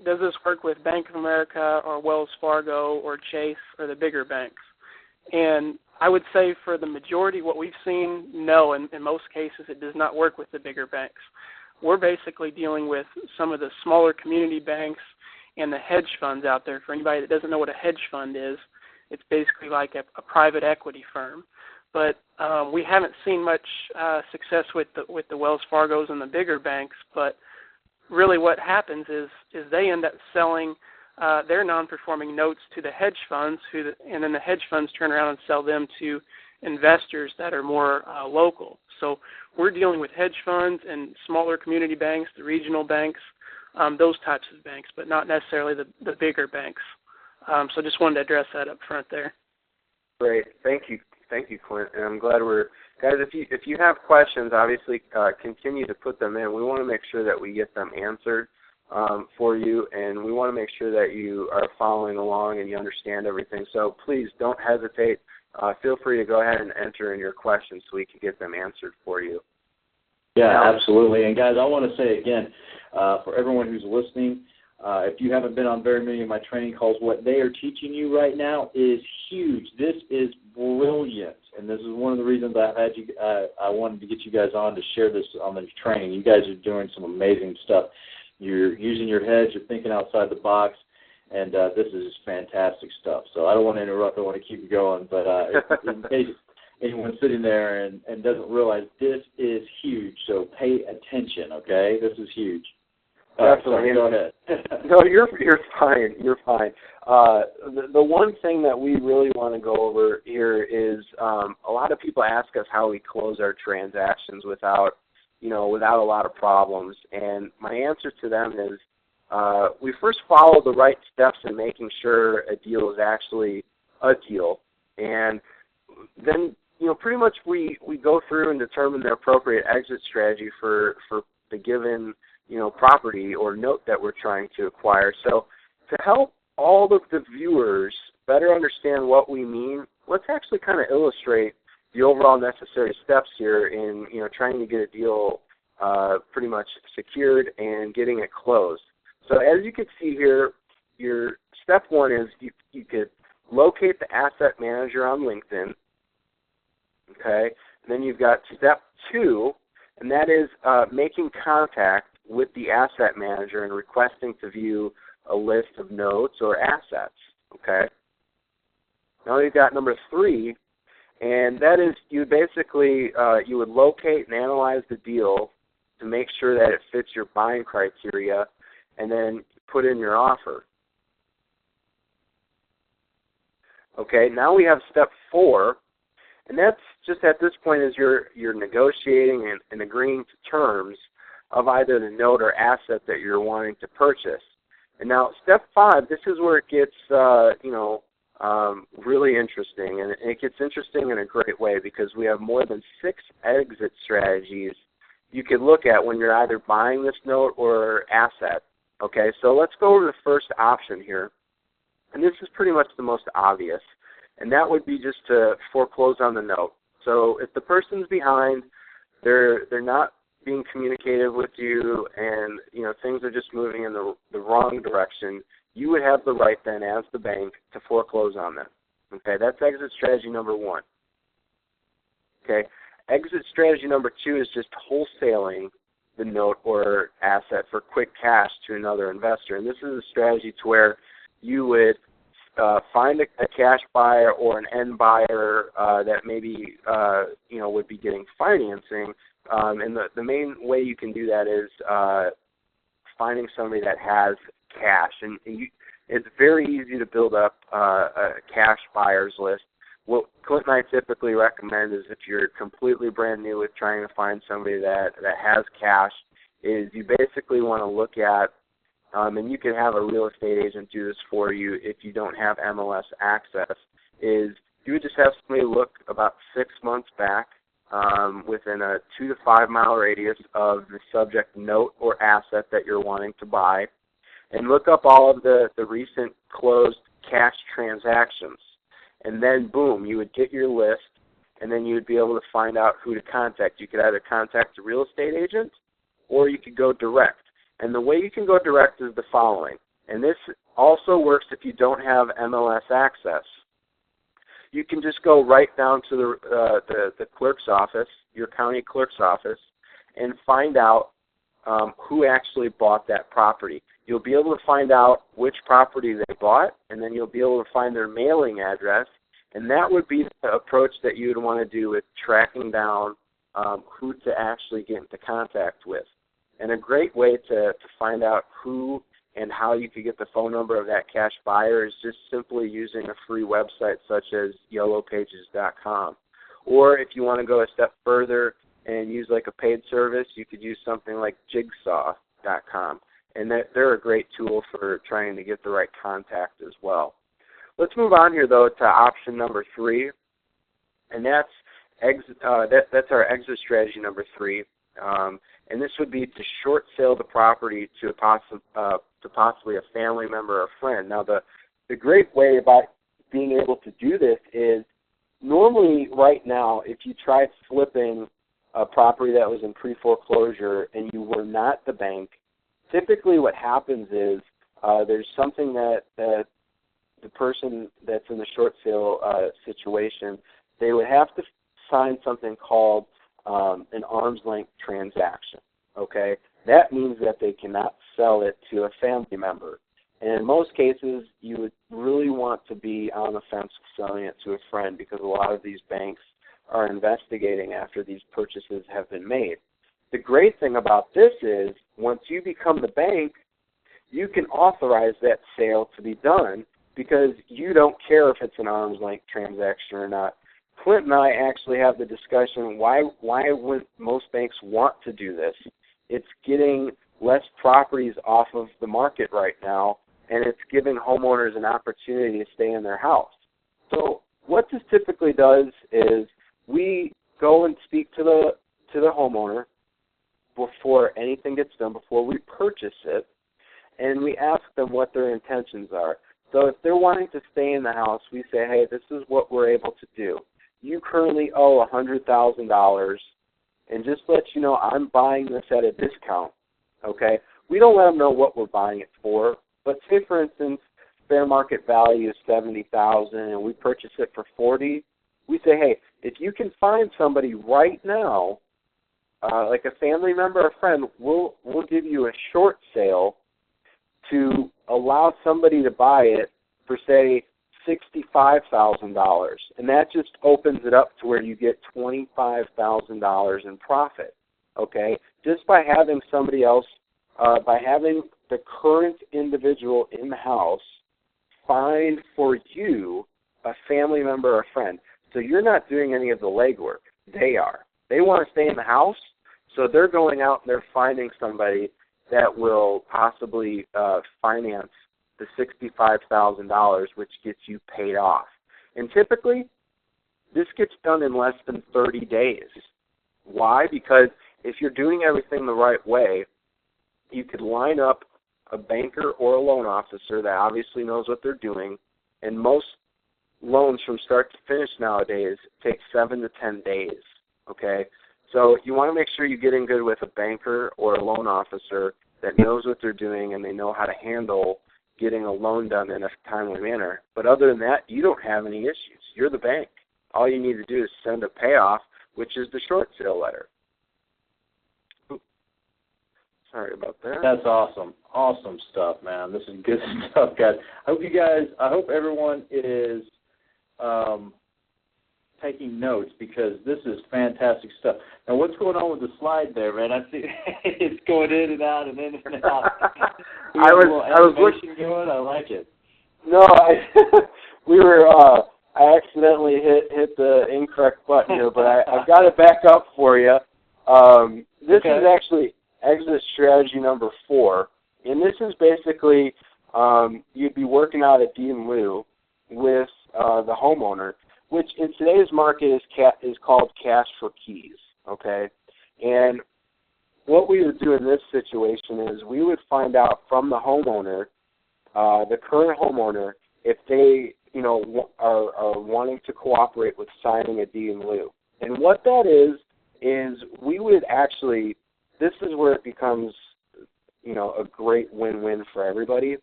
does this work with Bank of America or Wells Fargo or Chase or the bigger banks? And I would say for the majority, what we've seen, no, in most cases it does not work with the bigger banks. We're basically dealing with some of the smaller community banks and the hedge funds out there. For anybody that doesn't know what a hedge fund is, it's basically like a private equity firm. But we haven't seen much success with the Wells Fargos and the bigger banks. But really, what happens is they end up selling their non-performing notes to the hedge funds, and then the hedge funds turn around and sell them to investors that are more local. So we're dealing with hedge funds and smaller community banks, the regional banks, those types of banks, but not necessarily the bigger banks. So just wanted to address that up front there. Great. Thank you, Clint. And I'm glad guys, if you have questions, obviously continue to put them in. We want to make sure that we get them answered for you, and we want to make sure that you are following along and you understand everything. So please don't hesitate. Feel free to go ahead and enter in your questions so we can get them answered for you. Yeah, absolutely. And guys, I want to say again, for everyone who's listening, if you haven't been on very many of my training calls, what they are teaching you right now is huge. This is brilliant, and this is one of the reasons I wanted to get you guys on to share this on this training. You guys are doing some amazing stuff. You're using your heads. You're thinking outside the box, and this is just fantastic stuff. So I don't want to interrupt. I want to keep you going, but in case anyone's sitting there and doesn't realize, this is huge. So pay attention, okay? This is huge. Definitely. Go ahead. No, you're fine. You're fine. The one thing that we really want to go over here is a lot of people ask us how we close our transactions without a lot of problems. And my answer to them is we first follow the right steps in making sure a deal is actually a deal. And then, pretty much we go through and determine the appropriate exit strategy for the given property or note that we're trying to acquire. So to help all of the viewers better understand what we mean, let's actually kind of illustrate the overall necessary steps here in trying to get a deal pretty much secured and getting it closed. So as you can see here, your step one is you could locate the asset manager on LinkedIn. Okay, and then you've got step two, and that is making contact with the asset manager and requesting to view a list of notes or assets, okay? Now you've got number three, and that is you basically, you would locate and analyze the deal to make sure that it fits your buying criteria, and then put in your offer. Okay, now we have step four, and that's just at this point is you're negotiating and agreeing to terms of either the note or asset that you're wanting to purchase. And now step five, this is where it gets, really interesting. And it gets interesting in a great way because we have more than 6 exit strategies you could look at when you're either buying this note or asset. Okay, so let's go over the first option here. And this is pretty much the most obvious. And that would be just to foreclose on the note. So if the person's behind, they're not being communicative with you, and things are just moving in the wrong direction, you would have the right then as the bank to foreclose on them. Okay, that's exit strategy number one. Okay, exit strategy number two is just wholesaling the note or asset for quick cash to another investor, and this is a strategy to where you would find a cash buyer or an end buyer that maybe would be getting financing. And the main way you can do that is finding somebody that has cash. And it's very easy to build up a cash buyers list what Clint and I typically recommend is if you're completely brand new with trying to find somebody that has cash, is you basically want to look at, and you can have a real estate agent do this for you if you don't have MLS access, is you would just have somebody look about 6 months back within a 2 to 5 mile radius of the subject note or asset that you're wanting to buy, and look up all of the recent closed cash transactions. And then, boom, you would get your list, and then you would be able to find out who to contact. You could either contact a real estate agent, or you could go direct. And the way you can go direct is the following. And this also works if you don't have MLS access. You can just go right down to the clerk's office, your county clerk's office, and find out who actually bought that property. You'll be able to find out which property they bought, and then you'll be able to find their mailing address, and that would be the approach that you would want to do with tracking down who to actually get into contact with. And a great way to find out who and how you could get the phone number of that cash buyer is just simply using a free website such as yellowpages.com. Or if you want to go a step further and use like a paid service, you could use something like jigsaw.com. And they're a great tool for trying to get the right contact as well. Let's move on here, though, to option number 3, and that's our exit strategy number 3. And this would be to short sale the property to possibly a family member or friend. Now, the great way about being able to do this is normally right now, if you tried flipping a property that was in pre-foreclosure and you were not the bank, typically what happens is there's something that the person that's in the short sale situation, they would have to sign something called an arm's length transaction, okay? That means that they cannot sell it to a family member. And in most cases, you would really want to be on the fence with selling it to a friend because a lot of these banks are investigating after these purchases have been made. The great thing about this is once you become the bank, you can authorize that sale to be done because you don't care if it's an arm's length transaction or not. Clint and I actually have the discussion, why would most banks want to do this? It's getting less properties off of the market right now, and it's giving homeowners an opportunity to stay in their house. So what this typically does is we go and speak to the homeowner before anything gets done, before we purchase it, and we ask them what their intentions are. So if they're wanting to stay in the house, we say, hey, this is what we're able to do. You currently owe $100,000, and just to let you know, I'm buying this at a discount, okay? We don't let them know what we're buying it for, but say, for instance, fair market value is $70,000 and we purchase it for $40,000, we say, hey, if you can find somebody right now, like a family member or friend, we'll give you a short sale to allow somebody to buy it for, say, $65,000, and that just opens it up to where you get $25,000 in profit, okay? Just by having somebody else, by having the current individual in the house find for you a family member or friend. So you're not doing any of the legwork. They are. They want to stay in the house, so they're going out and they're finding somebody that will possibly finance the $65,000, which gets you paid off. And typically, this gets done in less than 30 days. Why? Because if you're doing everything the right way, you could line up a banker or a loan officer that obviously knows what they're doing, and most loans from start to finish nowadays take 7 to 10 days, okay? So you want to make sure you get in good with a banker or a loan officer that knows what they're doing and they know how to handle getting a loan done in a timely manner. But other than that, you don't have any issues. You're the bank. All you need to do is send a payoff, which is the short sale letter. Oops. Sorry about that. That's awesome. Awesome stuff, man. This is good stuff, guys. I hope everyone is taking notes because this is fantastic stuff. Now, what's going on with the slide there, man? I see it's going in and out and in and out. I was looking going. I like it. No, we were I accidentally hit the incorrect button here, but I've got it back up for you. This is actually exit strategy number 4, and this is basically you'd be working out a deed in lieu with the homeowner, which in today's market is called cash for keys. Okay, and what we would do in this situation is we would find out from the homeowner, the current homeowner, if they are wanting to cooperate with signing a deed in lieu. And what that is we would actually, this is where it becomes, a great win-win for everybody.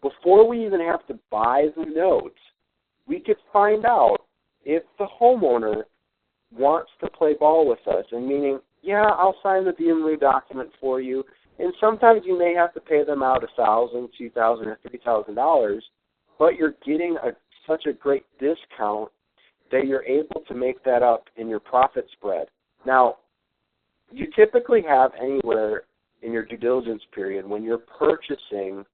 Before we even have to buy the note, we could find out if the homeowner wants to play ball with us, and meaning, yeah, I'll sign the deed in lieu document for you, and sometimes you may have to pay them out $1,000, $2,000, or $3,000, but you're getting such a great discount that you're able to make that up in your profit spread. Now, you typically have anywhere in your due diligence period when you're purchasing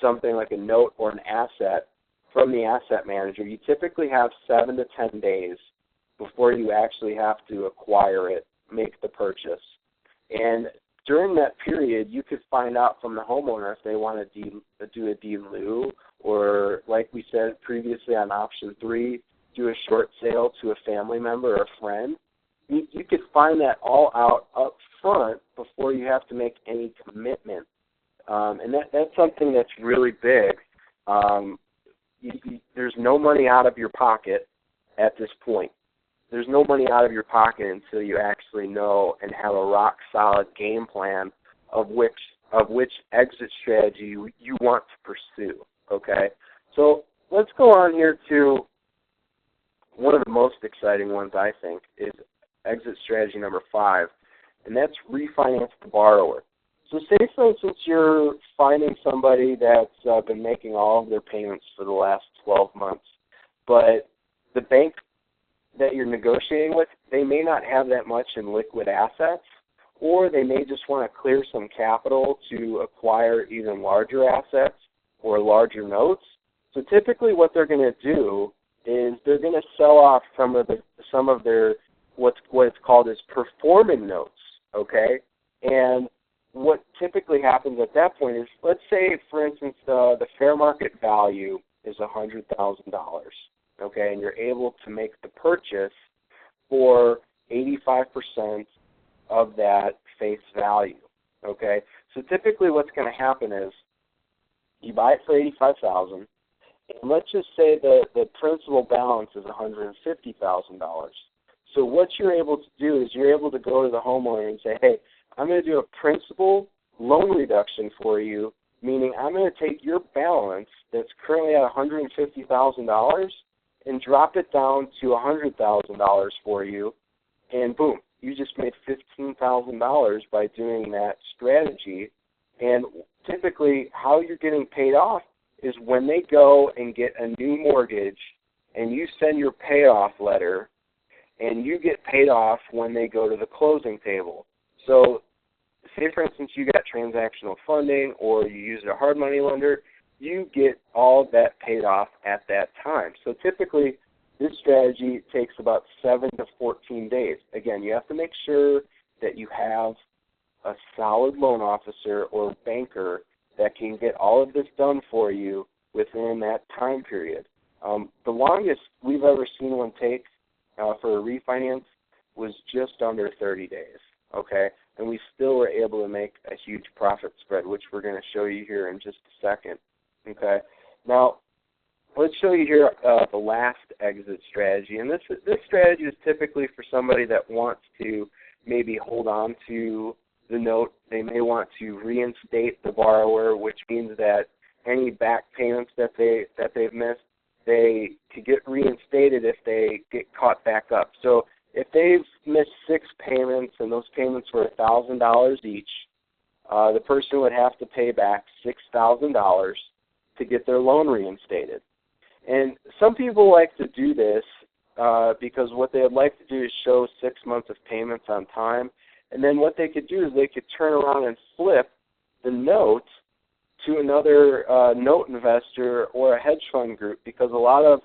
something like a note or an asset from the asset manager, you typically have 7 to 10 days before you actually have to acquire it, make the purchase. And during that period, you could find out from the homeowner if they want to do a deed in lieu, or like we said previously on option 3, do a short sale to a family member or a friend. You could find that all out up front before you have to make any commitment. And that's something that's really big. There's no money out of your pocket at this point. There's no money out of your pocket until you actually know and have a rock-solid game plan of which exit strategy you want to pursue, okay? So let's go on here to one of the most exciting ones, I think, is exit strategy number 5, and that's refinance the borrower. So say, for instance, you're finding somebody that's been making all of their payments for the last 12 months, but the bank that you're negotiating with, they may not have that much in liquid assets, or they may just want to clear some capital to acquire even larger assets or larger notes. So typically what they're going to do is they're going to sell off some of their what's called as performing notes, okay? And what typically happens at that point is, let's say, for instance, the fair market value is $100,000, okay, and you're able to make the purchase for 85% of that face value, okay? So typically what's going to happen is you buy it for $85,000, and let's just say the principal balance is $150,000. So what you're able to do is you're able to go to the homeowner and say, hey, I'm going to do a principal loan reduction for you, meaning I'm going to take your balance that's currently at $150,000 and drop it down to $100,000 for you, and boom, you just made $15,000 by doing that strategy. And typically how you're getting paid off is when they go and get a new mortgage and you send your payoff letter, and you get paid off when they go to the closing table. So say, for instance, you got transactional funding or you use a hard money lender, you get all of that paid off at that time. So typically this strategy takes about 7 to 14 days. Again, you have to make sure that you have a solid loan officer or banker that can get all of this done for you within that time period. The longest we've ever seen one take for a refinance was just under 30 days, okay? And we still were able to make a huge profit spread, which we're going to show you here in just a second, okay? Now, let's show you here the last exit strategy. And this strategy is typically for somebody that wants to maybe hold on to the note. They may want to reinstate the borrower, which means that any back payments that they've missed, they could get reinstated if they get caught back up. So if they've missed 6 payments and those payments were $1,000 each, the person would have to pay back $6,000 to get their loan reinstated. And some people like to do this because what they'd like to do is show 6 months of payments on time. And then what they could do is they could turn around and flip the note to another note investor or a hedge fund group, because a lot of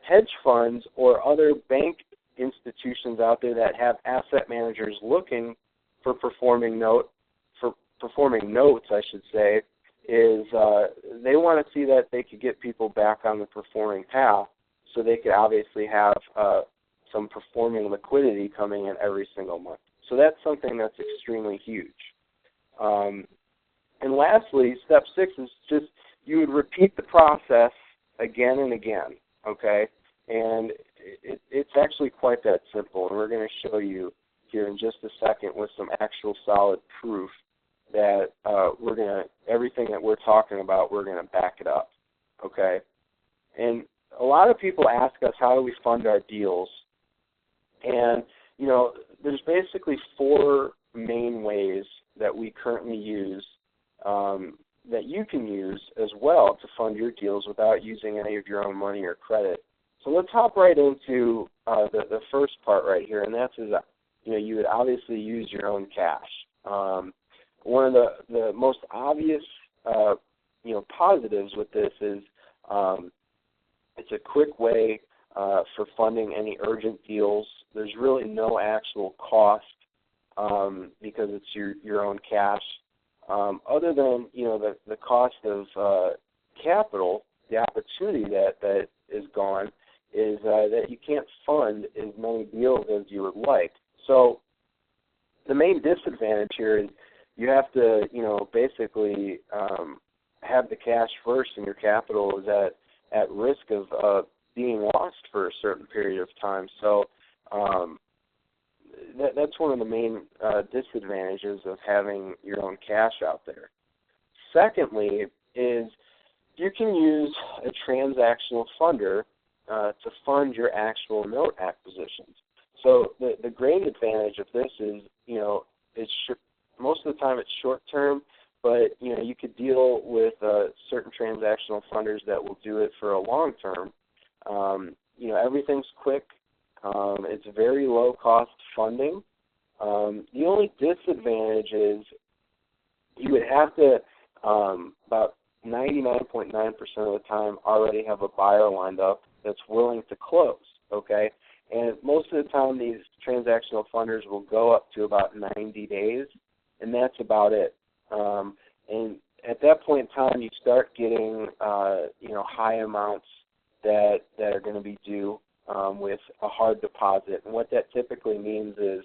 hedge funds or other bank institutions out there that have asset managers looking for performing notes, I should say, is they want to see that they could get people back on the performing path, so they could obviously have some performing liquidity coming in every single month. So that's something that's extremely huge. And lastly, step 6 is just you would repeat the process again and again, okay? And it's actually quite that simple, and we're going to show you here in just a second with some actual solid proof that everything that we're talking about, we're going to back it up, okay? And a lot of people ask us, how do we fund our deals? And, there's basically 4 main ways that we currently use that you can use as well to fund your deals without using any of your own money or credit. So let's hop right into the first part right here, and that's you would obviously use your own cash. One of the most obvious positives with this is it's a quick way for funding any urgent deals. There's really no actual cost because it's your own cash. Other than the cost of capital, the opportunity that is gone is that you can't fund as many deals as you would like. So the main disadvantage here is you have to basically have the cash first, and your capital is at risk of being lost for a certain period of time. So that's one of the main disadvantages of having your own cash out there. Secondly is you can use a transactional funder to fund your actual note acquisitions. So the great advantage of this is, most of the time it's short term, but you could deal with certain transactional funders that will do it for a long term. Everything's quick. It's very low cost funding. The only disadvantage is you would have to about 99.9% of the time already have a buyer lined up that's willing to close, okay? And most of the time these transactional funders will go up to about 90 days, and that's about it. And at that point in time, you start getting, high amounts that are going to be due with a hard deposit. And what that typically means is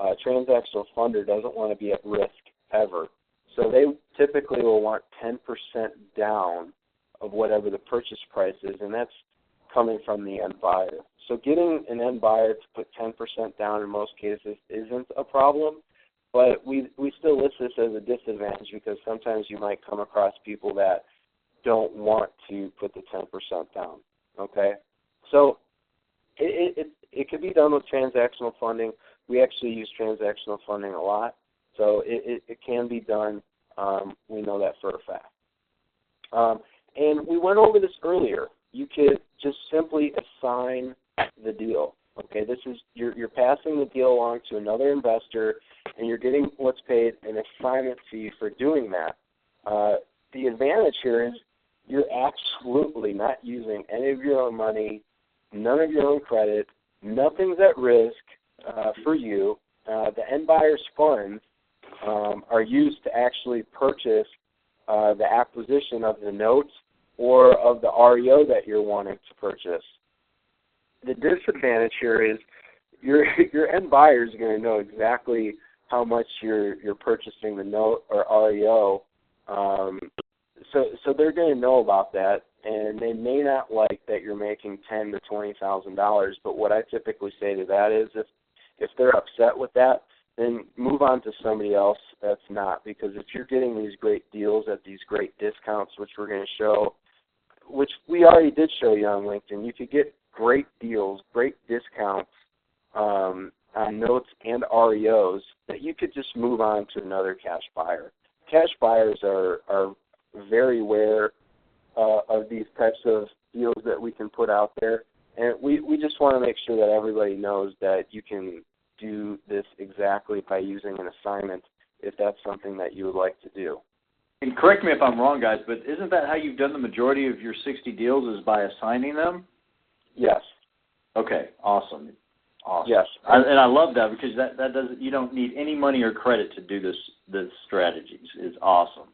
a transactional funder doesn't want to be at risk ever. So they typically will want 10% down of whatever the purchase price is, and that's coming from the end buyer. So getting an end buyer to put 10% down in most cases isn't a problem, but we still list this as a disadvantage because sometimes you might come across people that don't want to put the 10% down, okay? So it can be done with transactional funding. We actually use transactional funding a lot, so it can be done. We know that for a fact. And we went over this earlier. You could just simply assign the deal. Okay, this is you're passing the deal along to another investor, and you're getting what's paid an assignment fee for doing that. The advantage here is you're absolutely not using any of your own money, none of your own credit, nothing's at risk for you. The end buyer's funds are used to actually purchase the acquisition of the notes or of the REO that you're wanting to purchase. The disadvantage here is your end buyer is going to know exactly how much you're purchasing the note or REO. So they're going to know about that, and they may not like that you're making $10,000 to $20,000. But what I typically say to that is, if they're upset with that, then move on to somebody else that's not. Because if you're getting these great deals at these great discounts, which we're going to show, which we already did show you on LinkedIn, you could get great deals, great discounts on notes and REOs that you could just move on to another cash buyer. Cash buyers are very aware of these types of deals that we can put out there, and we just want to make sure that everybody knows that you can do this exactly by using an assignment if that's something that you would like to do. And correct me if I'm wrong, guys, but isn't that how you've done the majority of your 60 deals, is by assigning them? Yes. Okay, awesome. Yes. And I love that because that doesn't, you don't need any money or credit to do this strategies. It's awesome.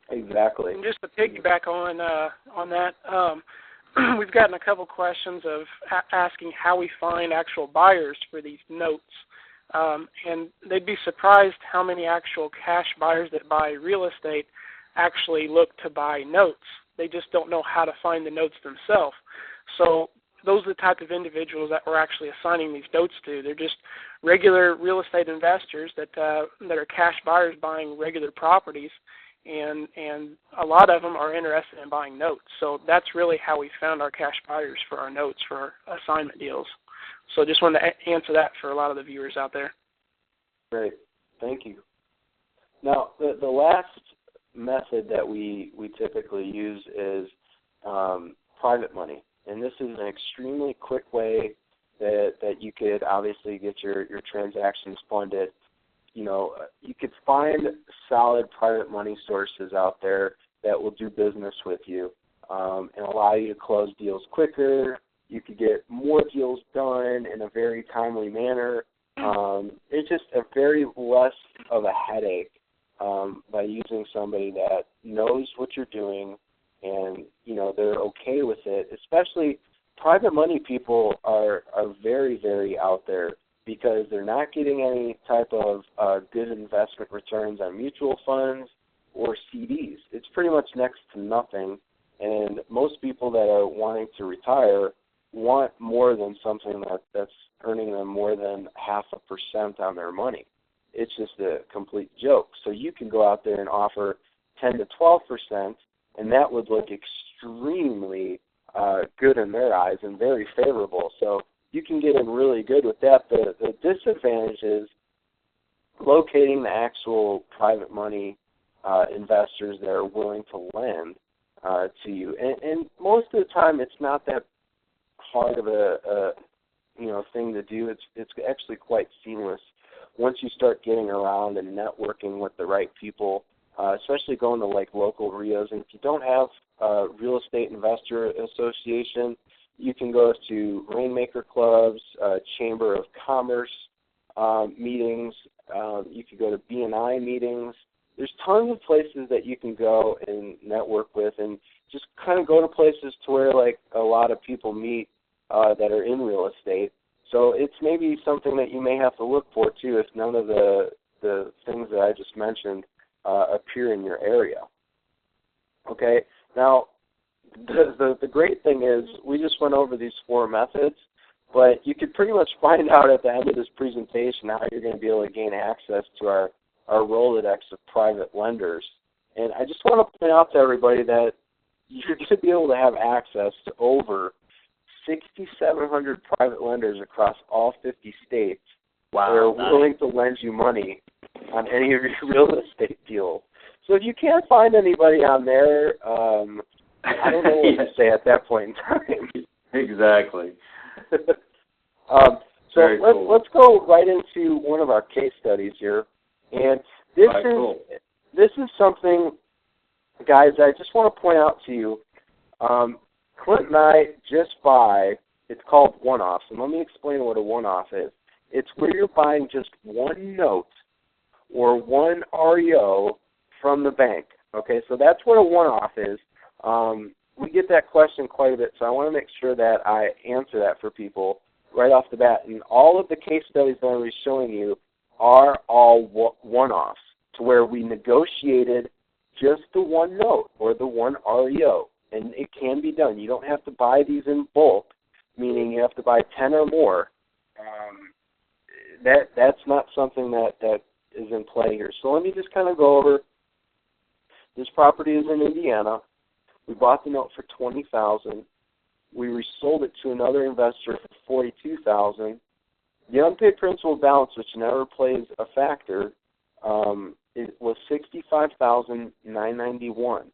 Exactly. And just to piggyback on that, we've gotten a couple questions of asking how we find actual buyers for these notes. And they'd be surprised how many actual cash buyers that buy real estate actually look to buy notes. They just don't know how to find the notes themselves. So those are the type of individuals that we're actually assigning these notes to. They're just regular real estate investors that are cash buyers buying regular properties, and a lot of them are interested in buying notes. So that's really how we found our cash buyers for our notes for our assignment deals. So just wanted to answer that for a lot of the viewers out there. Great. Thank you. Now, the last method that we typically use is private money. And this is an extremely quick way that you could obviously get your transactions funded. You know, you could find solid private money sources out there that will do business with you and allow you to close deals quicker. You could get more deals done in a very timely manner. It's just a very less of a headache by using somebody that knows what you're doing and, you know, they're okay with it. Especially private money people are very, very out there because they're not getting any type of good investment returns on mutual funds or CDs. It's pretty much next to nothing, and most people that are wanting to retire want more than something that's earning them more than 0.5% on their money. It's just a complete joke. So you can go out there and offer 10 to 12%, and that would look extremely good in their eyes and very favorable. So you can get in really good with that. The disadvantage is locating the actual private money investors that are willing to lend to you. And most of the time, it's not that hard of a thing to do. It's actually quite seamless once you start getting around and networking with the right people, especially going to like local RIAs. And if you don't have a real estate investor association, you can go to Rainmaker clubs, Chamber of Commerce meetings. You could go to B&I meetings. There's tons of places that you can go and network with, and just kind of go to places to where like a lot of people meet that are in real estate. So it's maybe something that you may have to look for too if none of the things that I just mentioned appear in your area. Okay, now the great thing is we just went over these 4 methods, but you could pretty much find out at the end of this presentation how you're going to be able to gain access to our Rolodex of private lenders. And I just want to point out to everybody that you're going to be able to have access to over 6,700 private lenders across all 50 states that are willing to lend you money on any of your real estate deals. So if you can't find anybody on there, I don't know what to say at that point in time. Exactly. Let's go right into one of our case studies here. And this is something, guys, I just want to point out to you. Clint and I just buy, it's called one-offs, and let me explain what a one-off is. It's where you're buying just one note or one REO from the bank. Okay, so that's what a one-off is. We get that question quite a bit, so I want to make sure that I answer that for people right off the bat. And all of the case studies that I was showing you are all one-offs, to where we negotiated just the one note or the one REO. And it can be done. You don't have to buy these in bulk, meaning you have to buy 10 or more. That's not something that is in play here. So let me just kind of go over. This property is in Indiana. We bought the note for $20,000. We resold it to another investor for $42,000. The unpaid principal balance, which never plays a factor, it was $65,991.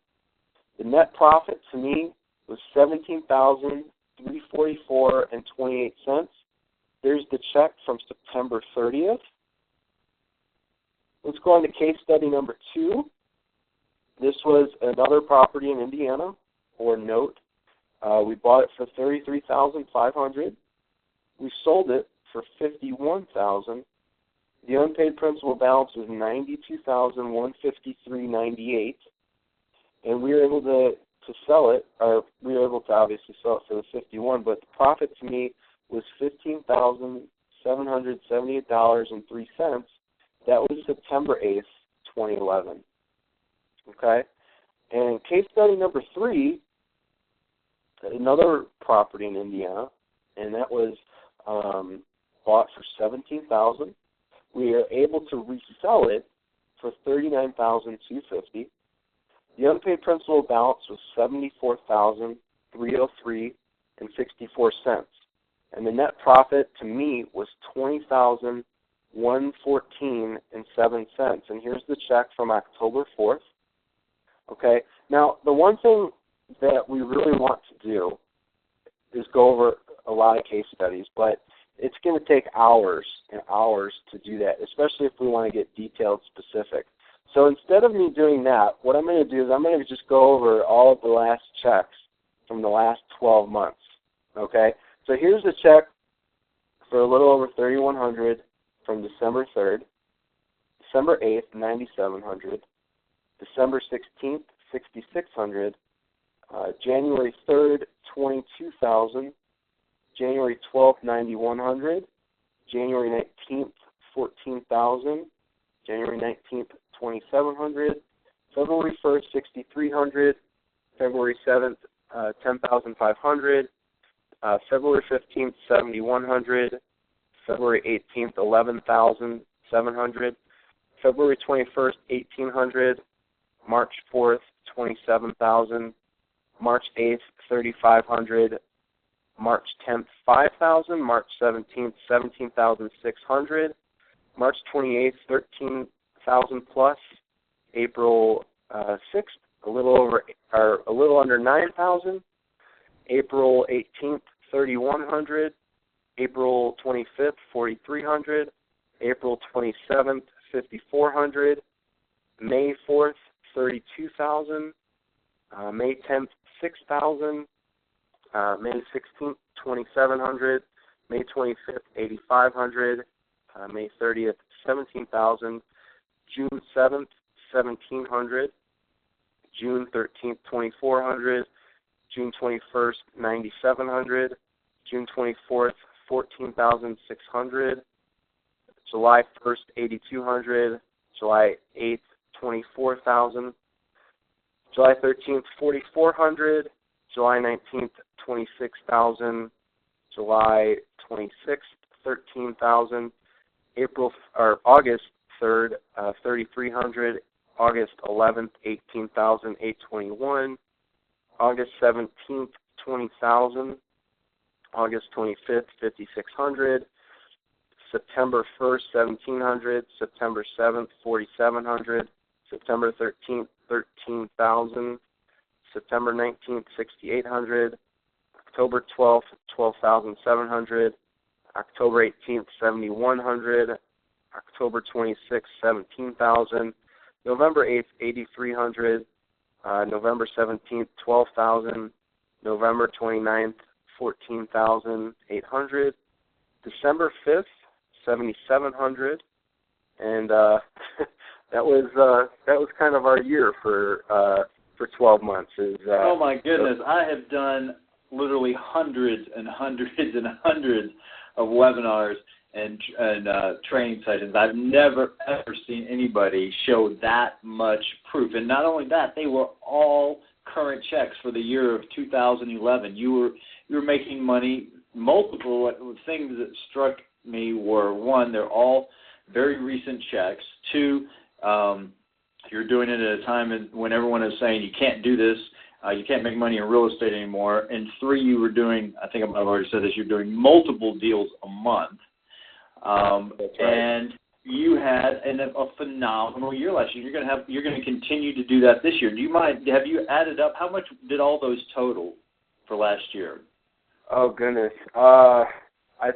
The net profit to me was $17,344.28. There's the check from September 30th. Let's go on to case study number 2. This was another property in Indiana, or note. We bought it for $33,500. We sold it for $51,000. The unpaid principal balance was $92,153.98, and we were able to sell it, or we were able to obviously sell it for the $51,000, but the profit to me was $15,778.03. That was September 8th, 2011. Okay? And case study number 3, another property in Indiana, and that was bought for $17,000. We are able to resell it for $39,250. The unpaid principal balance was $74,303.64, and the net profit to me was $20,114.07. And here's the check from October 4th. Okay. Now, the one thing that we really want to do is go over a lot of case studies, but it's going to take hours and hours to do that, especially if we want to get detailed specific. So instead of me doing that, what I'm going to do is I'm going to just go over all of the last checks from the last 12 months. Okay? So here's a check for a little over $3,100 from December 3rd, December 8th, $9,700, December 16th, $6,600, January 3rd, $22,000, January 12th, $9,100, January 19th, $14,000, January 19th, $2,700, February 1st, $6,300, February 7th, $10,500, February 15th, $7,100, February 18th, $11,700, February 21st, $1,800, March 4th, $27,000, March 8th, $3,500, March 10th, $5,000, March 17th, $17,600, March 28th, $13,000 plus, April 6th, a little under $9,000, April 18th, $3,100, April 25th, $4,300, April 27th, $5,400, May 4th, $32,000, May 10th, $6,000, May 16th, $2,700, May 25th, $8,500, May 30th, $17,000, June 7th, $1,700, June 13th, $2,400, June 21st, $9,700, June 24th, $14,600, July 1st, $8,200, July 8th, $24,000, July 13th, $4,400, July 19th, $26,000, July 26th, $13,000, August 3rd, $3,300, August 11th, $18,821, August 17th, $20,000, August 25th, $5,600, September 1st, $1,700, September 7th, $4,700, September 13th, $13,000, September 19th, $6,800, October 12th, $12,700, October 18th, $7,100, October 26th, $17,000, November 8th, $8,300, November 17th, $12,000, November 29th, $14,800, December 5th, $7,700, and that was kind of our year for 12 months. Oh my goodness, I have done literally hundreds and hundreds and hundreds of webinars and training sessions. I've never ever seen anybody show that much proof. And not only that, they were all current checks for the year of 2011. You were making money. Multiple things that struck me were, one, they're all very recent checks. Two, you're doing it at a time when everyone is saying you can't do this, you can't make money in real estate anymore. And three, you were doing, I think I've already said this, you're doing multiple deals a month. That's right. And you had a phenomenal year last year. You're going to continue to do that this year. Have you added up, how much did all those total for last year? Oh goodness. I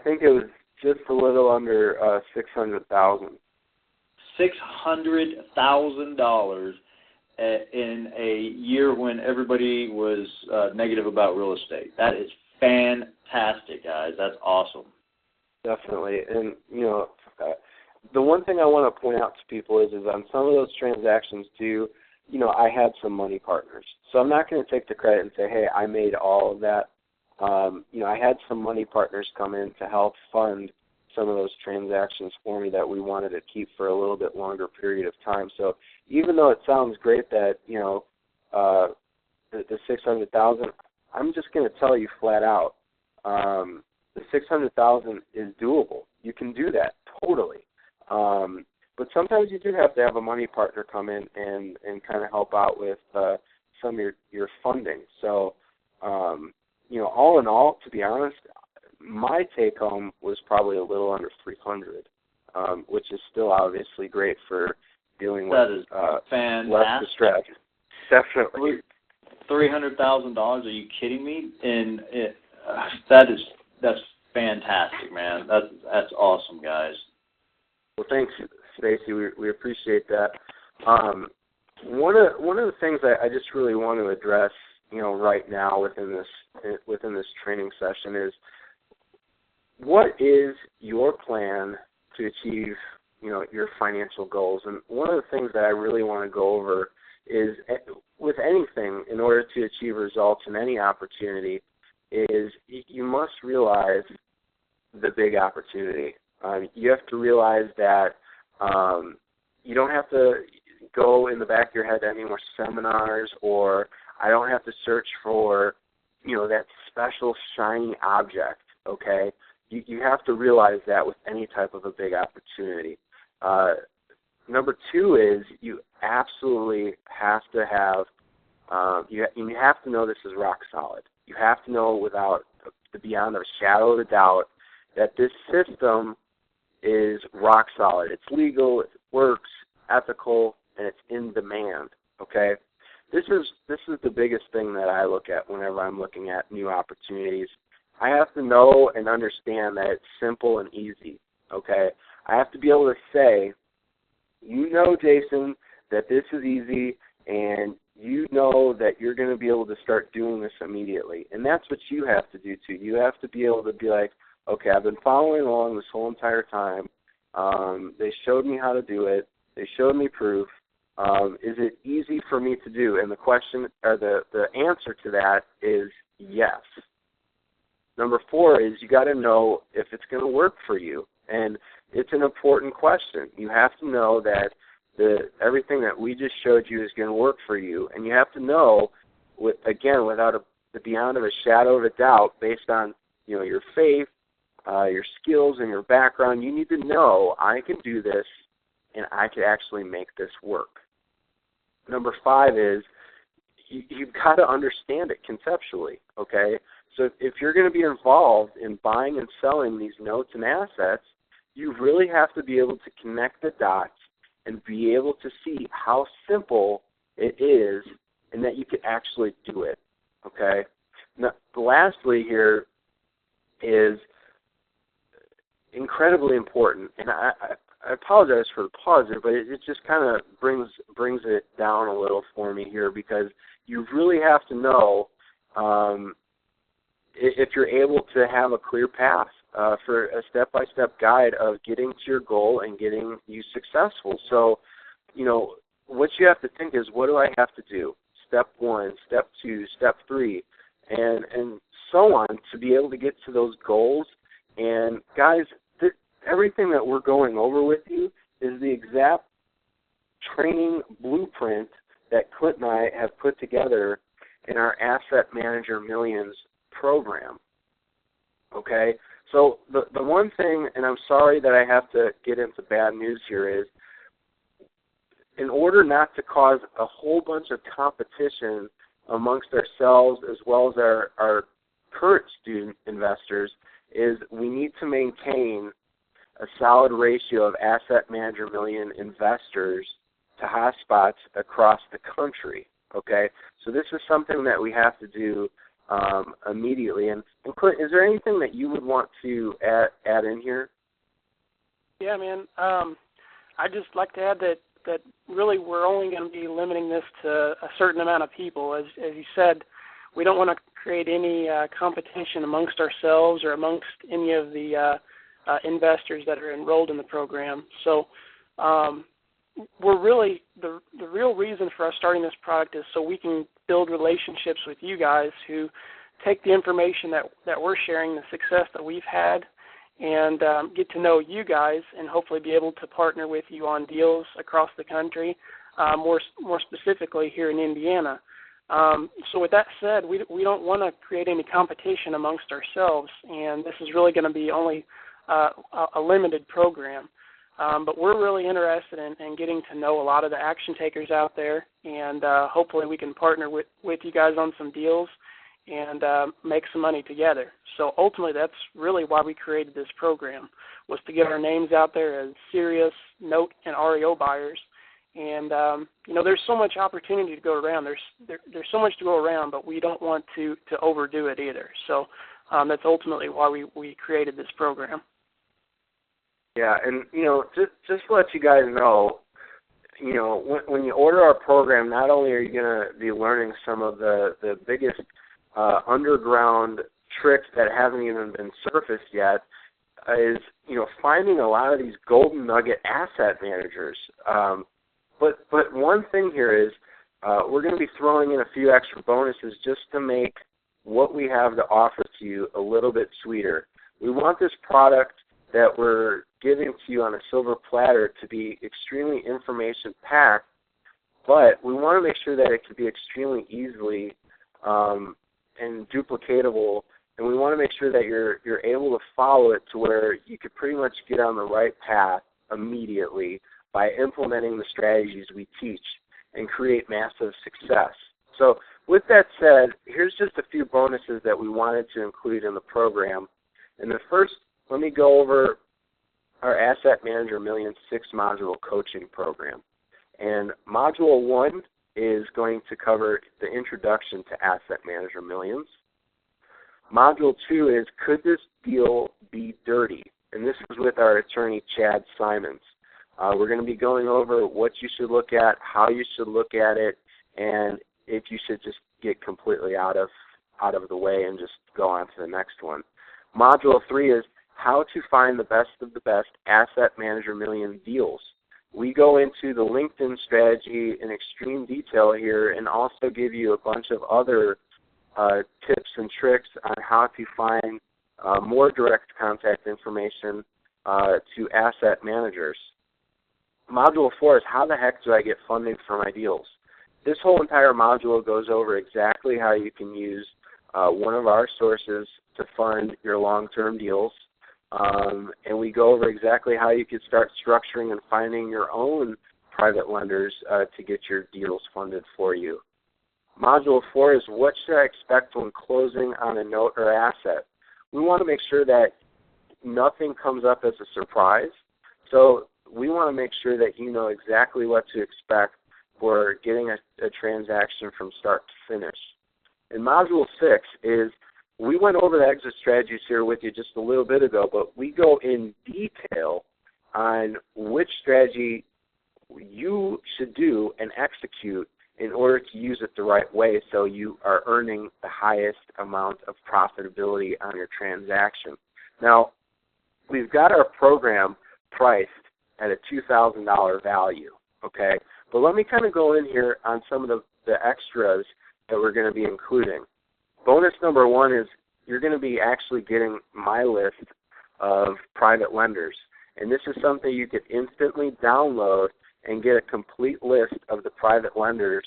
think it was just a little under $600,000. $600,000 in a year when everybody was negative about real estate. That is fantastic, guys. That's awesome. Definitely. And, the one thing I want to point out to people is on some of those transactions too, I had some money partners. So I'm not going to take the credit and say, hey, I made all of that. I had some money partners come in to help fund some of those transactions for me that we wanted to keep for a little bit longer period of time. So even though it sounds great that, the $600,000, I'm just going to tell you flat out, the $600,000 is doable. You can do that totally. But sometimes you do have to have a money partner come in and kind of help out with some of your funding. So, all in all, to be honest, my take home was probably a little under $300, which is still obviously great for dealing with less distress. Definitely. $300,000? Are you kidding me? And that's fantastic, man. That's awesome, guys. Well, thanks, Stacy. We appreciate that. One of the things I just really want to address, right now within this training session is, what is your plan to achieve, your financial goals? And one of the things that I really want to go over is, with anything, in order to achieve results in any opportunity, is you must realize the big opportunity. You have to realize that you don't have to go in the back of your head to any more seminars, or I don't have to search for, that special shiny object, okay? You have to realize that with any type of a big opportunity. Number two is you absolutely have to have, you have to know this is rock solid. You have to know beyond a shadow of a doubt that this system is rock solid. It's legal, it works, ethical, and it's in demand, okay? This is the biggest thing that I look at whenever I'm looking at new opportunities. I have to know and understand that it's simple and easy, okay? I have to be able to say, Jason, that this is easy, and that you're going to be able to start doing this immediately. And that's what you have to do, too. You have to be able to be like, okay, I've been following along this whole entire time. They showed me how to do it. They showed me proof. Is it easy for me to do? And the question, or the answer to that is yes. Number 4 is you got to know if it's going to work for you. And it's an important question. You have to know that everything that we just showed you is going to work for you. And you have to know, beyond a shadow of a doubt, based on your faith, your skills, and your background, you need to know, I can do this, and I can actually make this work. Number 5 is you've got to understand it conceptually, okay? So if you're going to be involved in buying and selling these notes and assets, you really have to be able to connect the dots and be able to see how simple it is and that you can actually do it, okay? Now, lastly here is incredibly important, and I apologize for the pause there, but it just kind of brings it down a little for me here, because you really have to know if you're able to have a clear path for a step-by-step guide of getting to your goal and getting you successful. So, what you have to think is, what do I have to do? Step 1, step 2, step 3, and so on, to be able to get to those goals. And guys, everything that we're going over with you is the exact training blueprint that Clint and I have put together in our Asset Manager Millions program. Okay? So the one thing, and I'm sorry that I have to get into bad news here, is in order not to cause a whole bunch of competition amongst ourselves as well as our current student investors, is we need to maintain a solid ratio of Asset Manager Million investors to hotspots across the country, okay? So this is something that we have to do immediately. And Clint, is there anything that you would want to add in here? Yeah, man. I'd just like to add that that really we're only going to be limiting this to a certain amount of people. As you said, we don't want to create any competition amongst ourselves or amongst any of the investors that are enrolled in the program. So we're really, the real reason for us starting this product is so we can build relationships with you guys who take the information that we're sharing, the success that we've had, and get to know you guys and hopefully be able to partner with you on deals across the country, more specifically here in Indiana. So with that said, we don't want to create any competition amongst ourselves, and this is really going to be only a limited program. But we're really interested in getting to know a lot of the action takers out there, and hopefully we can partner with you guys on some deals and make some money together. So ultimately that's really why we created this program, was to get our names out there as serious note and REO buyers. And, there's so much opportunity to go around. There's so much to go around, but we don't want to overdo it either. So that's ultimately why we created this program. Yeah, and, just to let you guys know, when you order our program, not only are you going to be learning some of the biggest underground tricks that haven't even been surfaced yet, is, finding a lot of these golden nugget asset managers. But one thing here is we're going to be throwing in a few extra bonuses just to make what we have to offer to you a little bit sweeter. We want this product that we're giving to you on a silver platter to be extremely information-packed, but we want to make sure that it can be extremely easily and duplicatable, and we want to make sure that you're able to follow it to where you could pretty much get on the right path immediately by implementing the strategies we teach and create massive success. So with that said, here's just a few bonuses that we wanted to include in the program. And the first, let me go over our Asset Manager Millions 6-module coaching program. And Module 1 is going to cover the introduction to Asset Manager Millions. Module 2 is, could this deal be dirty? And this is with our attorney, Chad Simons. We're going to be going over what you should look at, how you should look at it, and if you should just get completely out of the way and just go on to the next one. Module 3 is how to find the best of the best Asset Manager Million deals. We go into the LinkedIn strategy in extreme detail here and also give you a bunch of other tips and tricks on how to find more direct contact information to asset managers. Module 4 is how the heck do I get funding for my deals? This whole entire module goes over exactly how you can use one of our sources to fund your long-term deals. And we go over exactly how you can start structuring and finding your own private lenders to get your deals funded for you. Module 4 is what should I expect when closing on a note or asset? We want to make sure that nothing comes up as a surprise. So we want to make sure that you know exactly what to expect for getting a transaction from start to finish. And Module 6 is, we went over the exit strategies here with you just a little bit ago, but we go in detail on which strategy you should do and execute in order to use it the right way so you are earning the highest amount of profitability on your transaction. Now, we've got our program priced at a $2,000 value, okay? But let me kind of go in here on some of the extras that we're going to be including. Bonus number 1 is you're going to be actually getting my list of private lenders. And this is something you could instantly download and get a complete list of the private lenders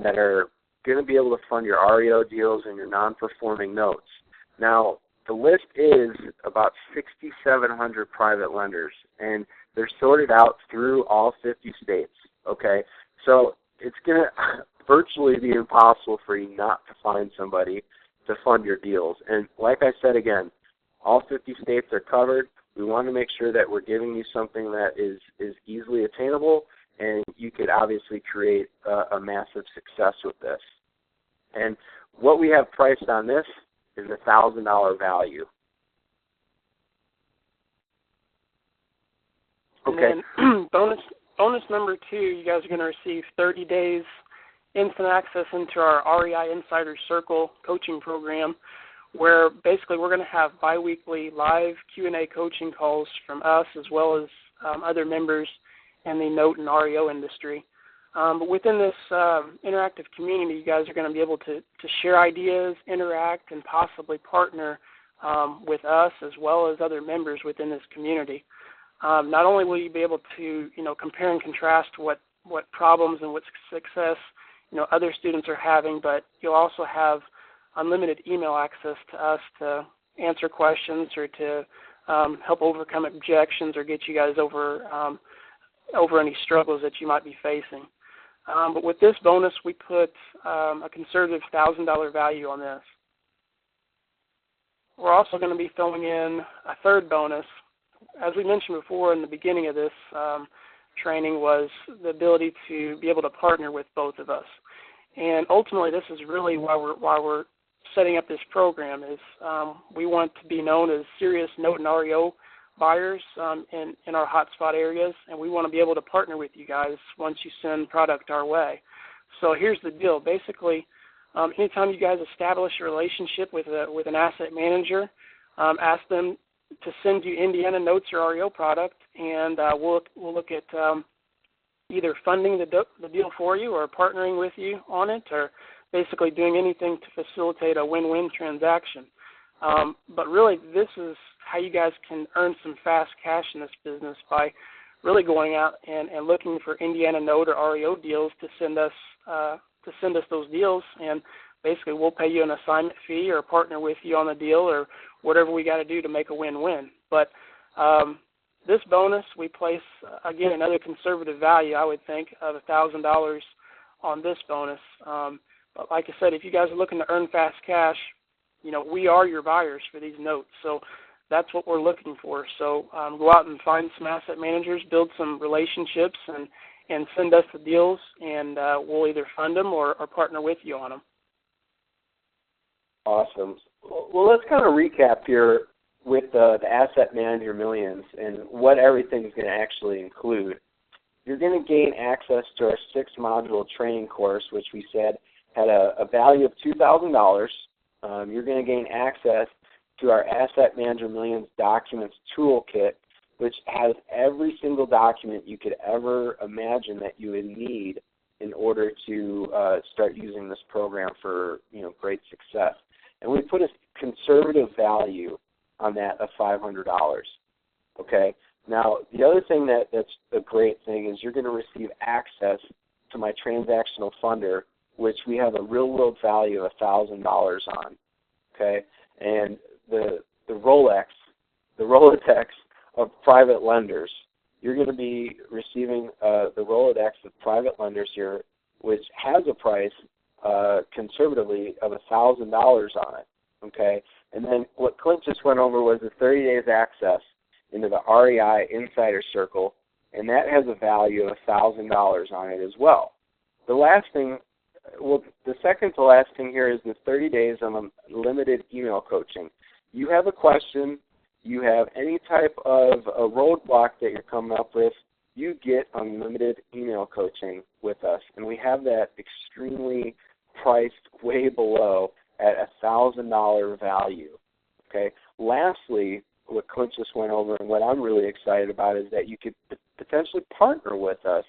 that are going to be able to fund your REO deals and your non-performing notes. Now, the list is about 6,700 private lenders, and they're sorted out through all 50 states, okay? So it's going to virtually be impossible for you not to find somebody to fund your deals. And like I said again, all 50 states are covered. We want to make sure that we're giving you something that is easily attainable, and you could obviously create a massive success with this. And what we have priced on this is a $1,000 value. Okay. And then bonus number 2, you guys are going to receive 30 days instant access into our REI Insider Circle coaching program, where basically we're going to have biweekly live Q&A coaching calls from us as well as other members in the note and REO industry. But within this interactive community, you guys are going to be able to share ideas, interact, and possibly partner with us as well as other members within this community. Not only will you be able to, compare and contrast what problems and what success, other students are having, but you'll also have unlimited email access to us to answer questions or to help overcome objections or get you guys over any struggles that you might be facing. But with this bonus, we put a conservative $1,000 value on this. We're also going to be throwing in a third bonus. As we mentioned before in the beginning of this training, was the ability to be able to partner with both of us. And ultimately, this is really why we're setting up this program. Is we want to be known as serious note and REO buyers in our hotspot areas, and we want to be able to partner with you guys once you send product our way. So here's the deal. Basically, anytime you guys establish a relationship with an asset manager, ask them to send you Indiana notes or REO product, and we'll look at either funding the deal for you or partnering with you on it, or basically doing anything to facilitate a win-win transaction. But really, this is how you guys can earn some fast cash in this business, by really going out and looking for Indiana note or REO deals to send us those deals, and basically we'll pay you an assignment fee or partner with you on the deal or whatever we got to do to make a win-win. But this bonus, we place, again, another conservative value, I would think, of $1,000 on this bonus. But like I said, if you guys are looking to earn fast cash, we are your buyers for these notes. So that's what we're looking for. So go out and find some asset managers, build some relationships, and send us the deals, and we'll either fund them or partner with you on them. Awesome. Well, let's kind of recap here with the Asset Manager Millions and what everything's going to actually include. You're going to gain access to our 6-module training course, which we said had a value of $2,000. You're going to gain access to our Asset Manager Millions Documents Toolkit, which has every single document you could ever imagine that you would need in order to start using this program for great success. And we put a conservative value on that of $500. Okay. Now, the other thing that's a great thing is you're going to receive access to my transactional funder, which we have a real-world value of $1,000 on. Okay, and the Rolodex of private lenders. You're going to be receiving the Rolodex of private lenders here, which has a price conservatively of $1,000 on it. Okay, and then what Clint just went over was the 30 days access into the REI Insider Circle, and that has a value of $1,000 on it as well. The last thing, the second to last thing here is the 30 days of limited email coaching. You have a question, you have any type of a roadblock that you're coming up with, you get unlimited email coaching with us, and we have that extremely priced way below at $1,000 value. Okay. Lastly, what Clint just went over and what I'm really excited about is that you could potentially partner with us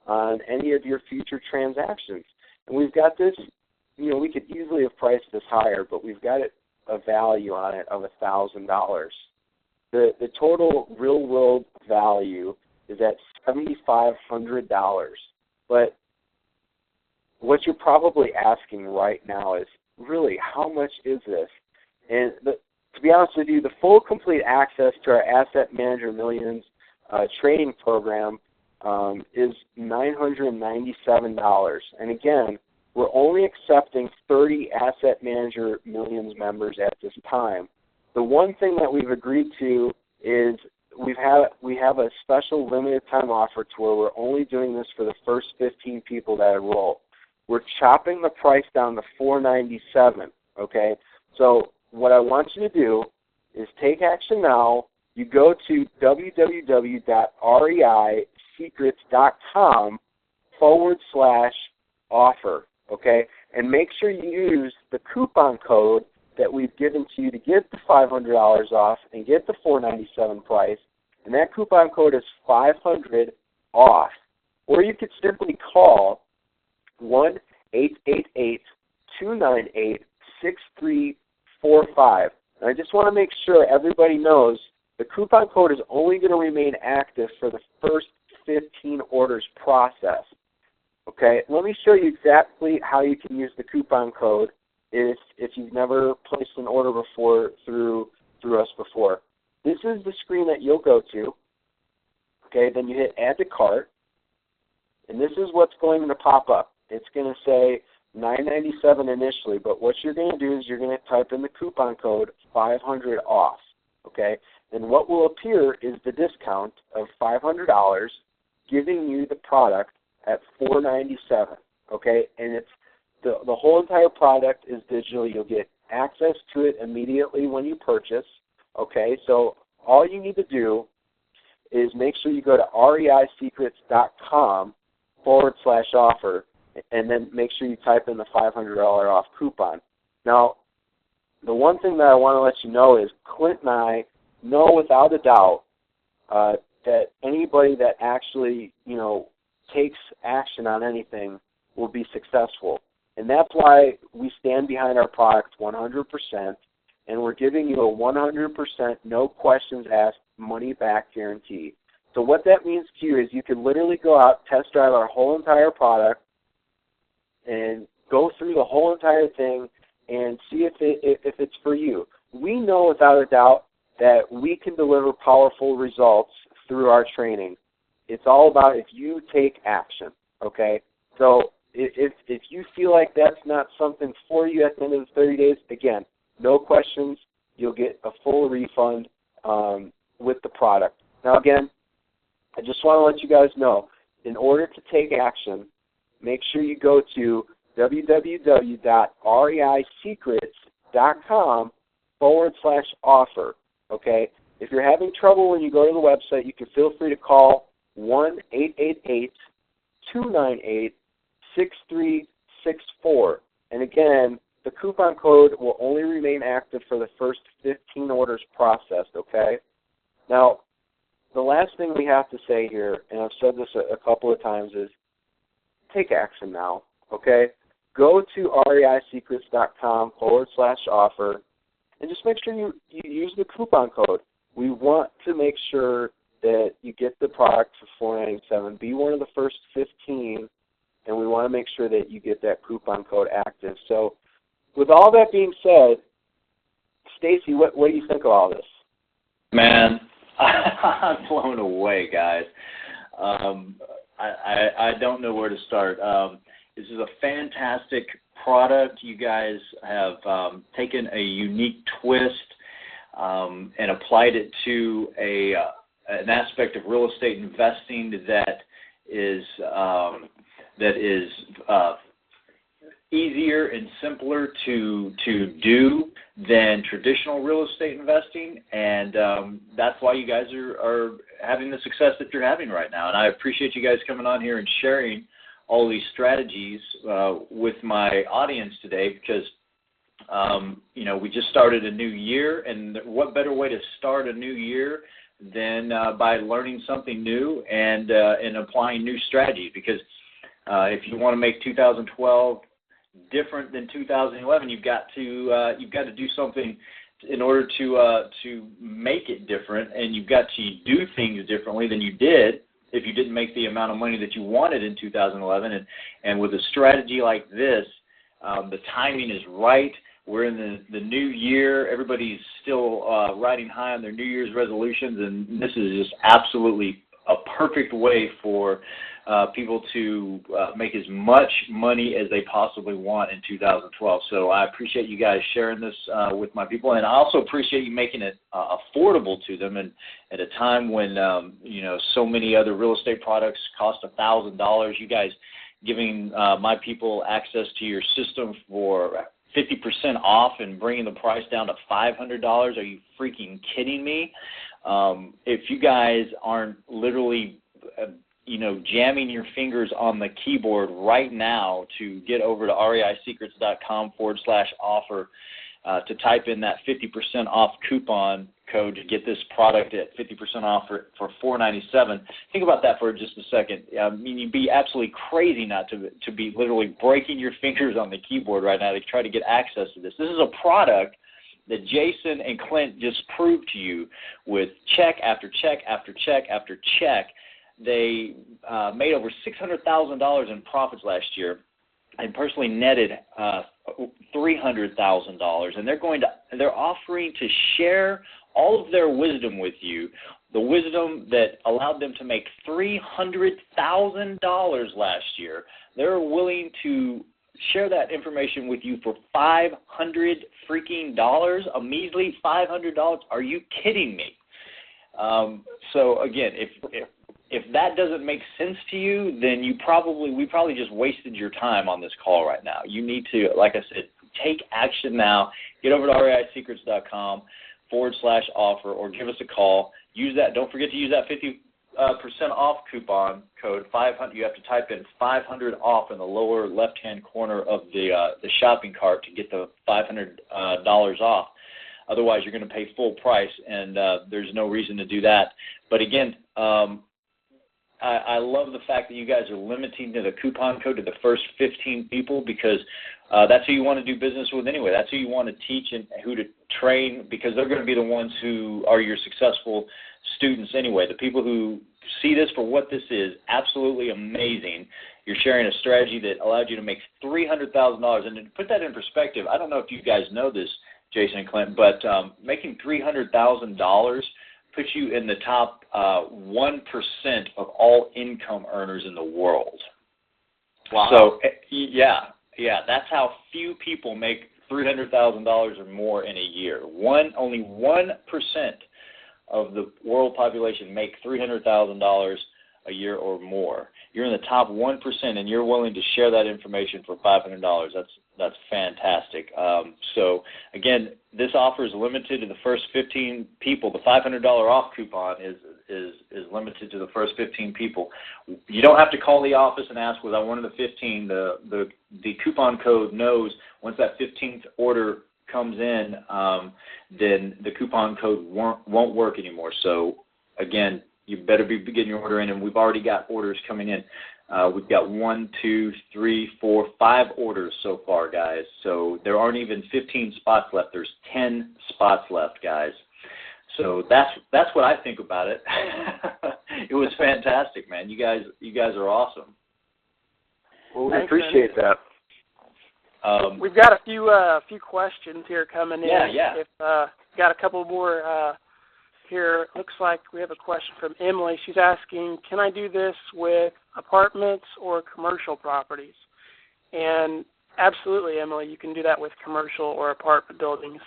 on any of your future transactions. And we've got this, we could easily have priced this higher, but we've got a value on it of $1,000. The total real-world value is at $7,500. But what you're probably asking right now is, really, how much is this? And to be honest with you, the full complete access to our Asset Manager Millions training program is $997. And again, we're only accepting 30 Asset Manager Millions members at this time. The one thing that we've agreed to is we have a special limited time offer to where we're only doing this for the first 15 people that enroll. We're chopping the price down to $497. Okay, so what I want you to do is take action now. You go to www.reiccc.com REISecrets.com/offer, okay? And make sure you use the coupon code that we've given to you to get the $500 off and get the $497 price. And that coupon code is 500 off. Or you could simply call 1-888-298-6345. And I just want to make sure everybody knows the coupon code is only going to remain active for the first 15 orders processed. Okay, let me show you exactly how you can use the coupon code if you've never placed an order before through us before. This is the screen that you'll go to. Okay, then you hit Add to Cart, and this is what's going to pop up. It's going to say $997 initially, but what you're going to do is you're going to type in the coupon code 500 off. Okay, then what will appear is the discount of $500, giving you the product at $497. Okay, and it's the whole entire product is digital. You'll get access to it immediately when you purchase. Okay, so all you need to do is make sure you go to REISecrets.com/offer, and then make sure you type in the $500 off coupon. Now, the one thing that I want to let you know is Clint and I know without a doubt that anybody that actually, takes action on anything will be successful. And that's why we stand behind our product 100%, and we're giving you a 100% no questions asked money back guarantee. So what that means to you is you can literally go out, test drive our whole entire product, and go through the whole entire thing and see if it's for you. We know without a doubt that we can deliver powerful results through our training. It's all about if you take action, okay? So if you feel like that's not something for you at the end of the 30 days, again, no questions, you'll get a full refund with the product. Now, again, I just want to let you guys know, in order to take action, make sure you go to www.reisecrets.com/offer, okay? If you're having trouble when you go to the website, you can feel free to call 1-888-298-6364. And again, the coupon code will only remain active for the first 15 orders processed, okay? Now, the last thing we have to say here, and I've said this a couple of times, is take action now, okay? Go to REISecrets.com/offer and just make sure you use the coupon code. We want to make sure that you get the product for $497. Be one of the first 15, and we want to make sure that you get that coupon code active. So with all that being said, Stacy, what do you think of all this? Man, I'm blown away, guys. I don't know where to start. This is a fantastic product. You guys have taken a unique twist and applied it to an aspect of real estate investing that is easier and simpler to do than traditional real estate investing, and that's why you guys are having the success that you're having right now. And I appreciate you guys coming on here and sharing all these strategies with my audience today, because we just started a new year, and what better way to start a new year than by learning something new and applying new strategies? Because if you want to make 2012 different than 2011, you've got to do something in order to make it different, and you've got to do things differently than you did if you didn't make the amount of money that you wanted in 2011. And with a strategy like this, the timing is right. We're in the new year. Everybody's still riding high on their New Year's resolutions, and this is just absolutely a perfect way for people to make as much money as they possibly want in 2012. So I appreciate you guys sharing this with my people, and I also appreciate you making it affordable to them. And at a time when so many other real estate products cost $1,000, you guys giving my people access to your system for 50% off and bringing the price down to $500. Are you freaking kidding me? If you guys aren't literally jamming your fingers on the keyboard right now to get over to reisecrets.com/offer to type in that 50% off coupon code to get this product at 50% off for $4.97. Think about that for just a second. I mean, you'd be absolutely crazy not to be literally breaking your fingers on the keyboard right now to try to get access to this. This is a product that Jason and Clint just proved to you with check after check after check after check. They made over $600,000 in profits last year, and personally netted $300,000. And they're offering to share all of their wisdom with you, the wisdom that allowed them to make $300,000 last year. They're willing to share that information with you for $500 freaking dollars, a measly $500. Are you kidding me? So again, if that doesn't make sense to you, then we probably just wasted your time on this call right now. You need to, like I said, take action now. Get over to reisecrets.com/offer or give us a call. Use that. Don't forget to use that 50% off coupon code 500. You have to type in 500 off in the lower left-hand corner of the shopping cart to get the $500 off. Otherwise, you're going to pay full price, and there's no reason to do that. But again, I love the fact that you guys are limiting to the coupon code to the first 15 people, because that's who you want to do business with anyway. That's who you want to teach and who to train, because they're going to be the ones who are your successful students anyway. The people who see this for what this is, absolutely amazing. You're sharing a strategy that allowed you to make $300,000. And to put that in perspective, I don't know if you guys know this, Jason and Clint, but making $300,000 puts you in the top 1% of all income earners in the world. Wow. So, yeah, that's how few people make $300,000 or more in a year. Only 1% of the world population make $300,000 a year or more. You're in the top 1%, and you're willing to share that information for $500. That's fantastic. So again, this offer is limited to the first 15 people. The $500 off coupon is limited to the first 15 people. You don't have to call the office and ask, was I one of the 15? The coupon code knows once that 15th order comes in, then the coupon code won't work anymore. So again, you better be getting your order in, and we've already got orders coming in. We've got 1, 2, 3, 4, 5 orders so far, guys. So there aren't even 15 spots left. There's 10 spots left, guys. So that's what I think about it. It was fantastic, man. You guys are awesome. Well, we appreciate that. We've got a few questions here coming in. Yeah. If got a couple more here. Looks like we have a question from Emily. She's asking, can I do this with apartments or commercial properties? And absolutely, Emily, you can do that with commercial or apartment buildings.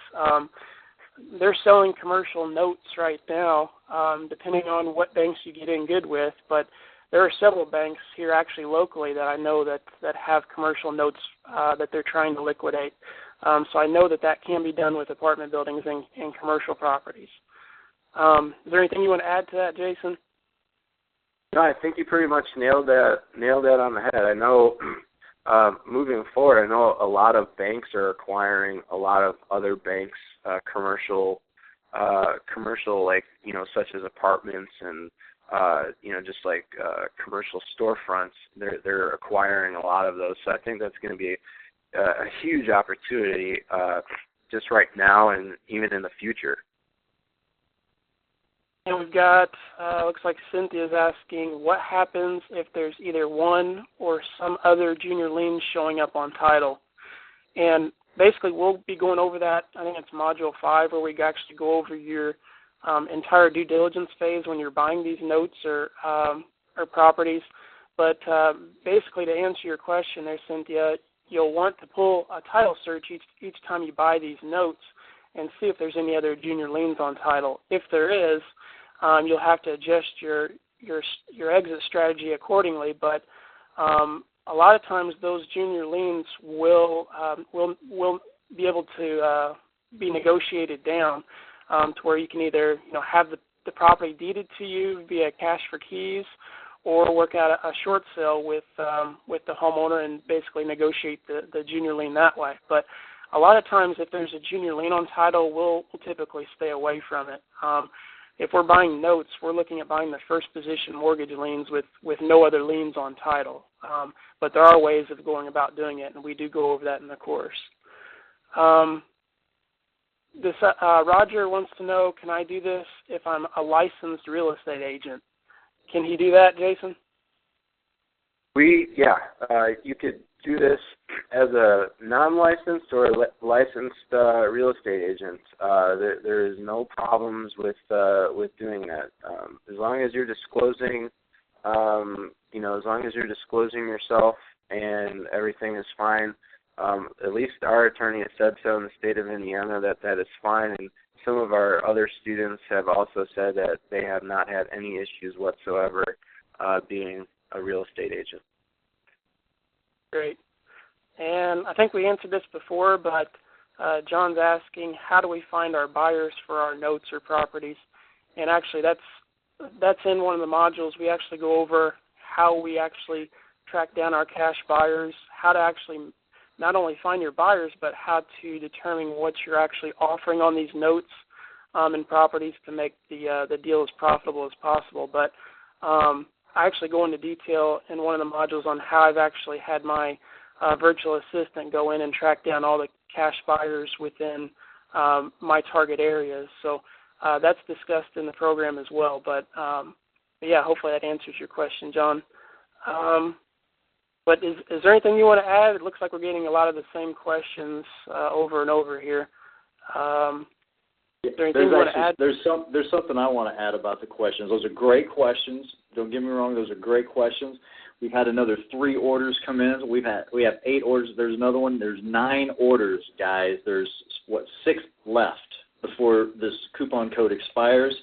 They're selling commercial notes right now, depending on what banks you get in good with, but there are several banks here actually locally that I know that have commercial notes that they're trying to liquidate. So I know that can be done with apartment buildings and commercial properties. Is there anything you want to add to that, Jason? No, I think you pretty much nailed that on the head. I know moving forward, I know a lot of banks are acquiring a lot of other banks' commercial, like, such as apartments and just like commercial storefronts. They're acquiring a lot of those. So I think that's going to be a huge opportunity just right now and even in the future. And we've got, looks like Cynthia's asking, what happens if there's either one or some other junior liens showing up on title? And basically we'll be going over that, I think it's Module 5, where we actually go over your entire due diligence phase when you're buying these notes or properties. But basically, to answer your question there, Cynthia, you'll want to pull a title search each time you buy these notes and see if there's any other junior liens on title. If there is, you'll have to adjust your exit strategy accordingly. But a lot of times those junior liens will be able to be negotiated down to where you can either have the property deeded to you via cash for keys, or work out a short sale with the homeowner and basically negotiate the junior lien that way. But a lot of times if there's a junior lien on title, we'll typically stay away from it. If we're buying notes, we're looking at buying the first position mortgage liens with no other liens on title. But there are ways of going about doing it, and we do go over that in the course. Roger wants to know, can I do this if I'm a licensed real estate agent? Can he do that, Jason? You could do this as a non-licensed or licensed real estate agent. There is no problems with doing that. As long as you're disclosing, as long as you're disclosing yourself and everything is fine. At least our attorney has said so in the state of Indiana that is fine, and some of our other students have also said that they have not had any issues whatsoever being a real estate agent. Great. And I think we answered this before, but John's asking, how do we find our buyers for our notes or properties? And actually, that's in one of the modules. We actually go over how we actually track down our cash buyers, how to actually not only find your buyers, but how to determine what you're actually offering on these notes and properties to make the deal as profitable as possible. But I actually go into detail in one of the modules on how I've actually had my virtual assistant go in and track down all the cash buyers within my target areas. So that's discussed in the program as well. But yeah, hopefully that answers your question, John. But is there anything you want to add? It looks like we're getting a lot of the same questions over and over here. Is there anything you want to add? There's something I want to add about the questions. Those are great questions. Don't get me wrong; those are great questions. We've had another 3 orders come in. We have 8 orders. There's another one. There's 9 orders, guys. There's 6 left before this coupon code expires.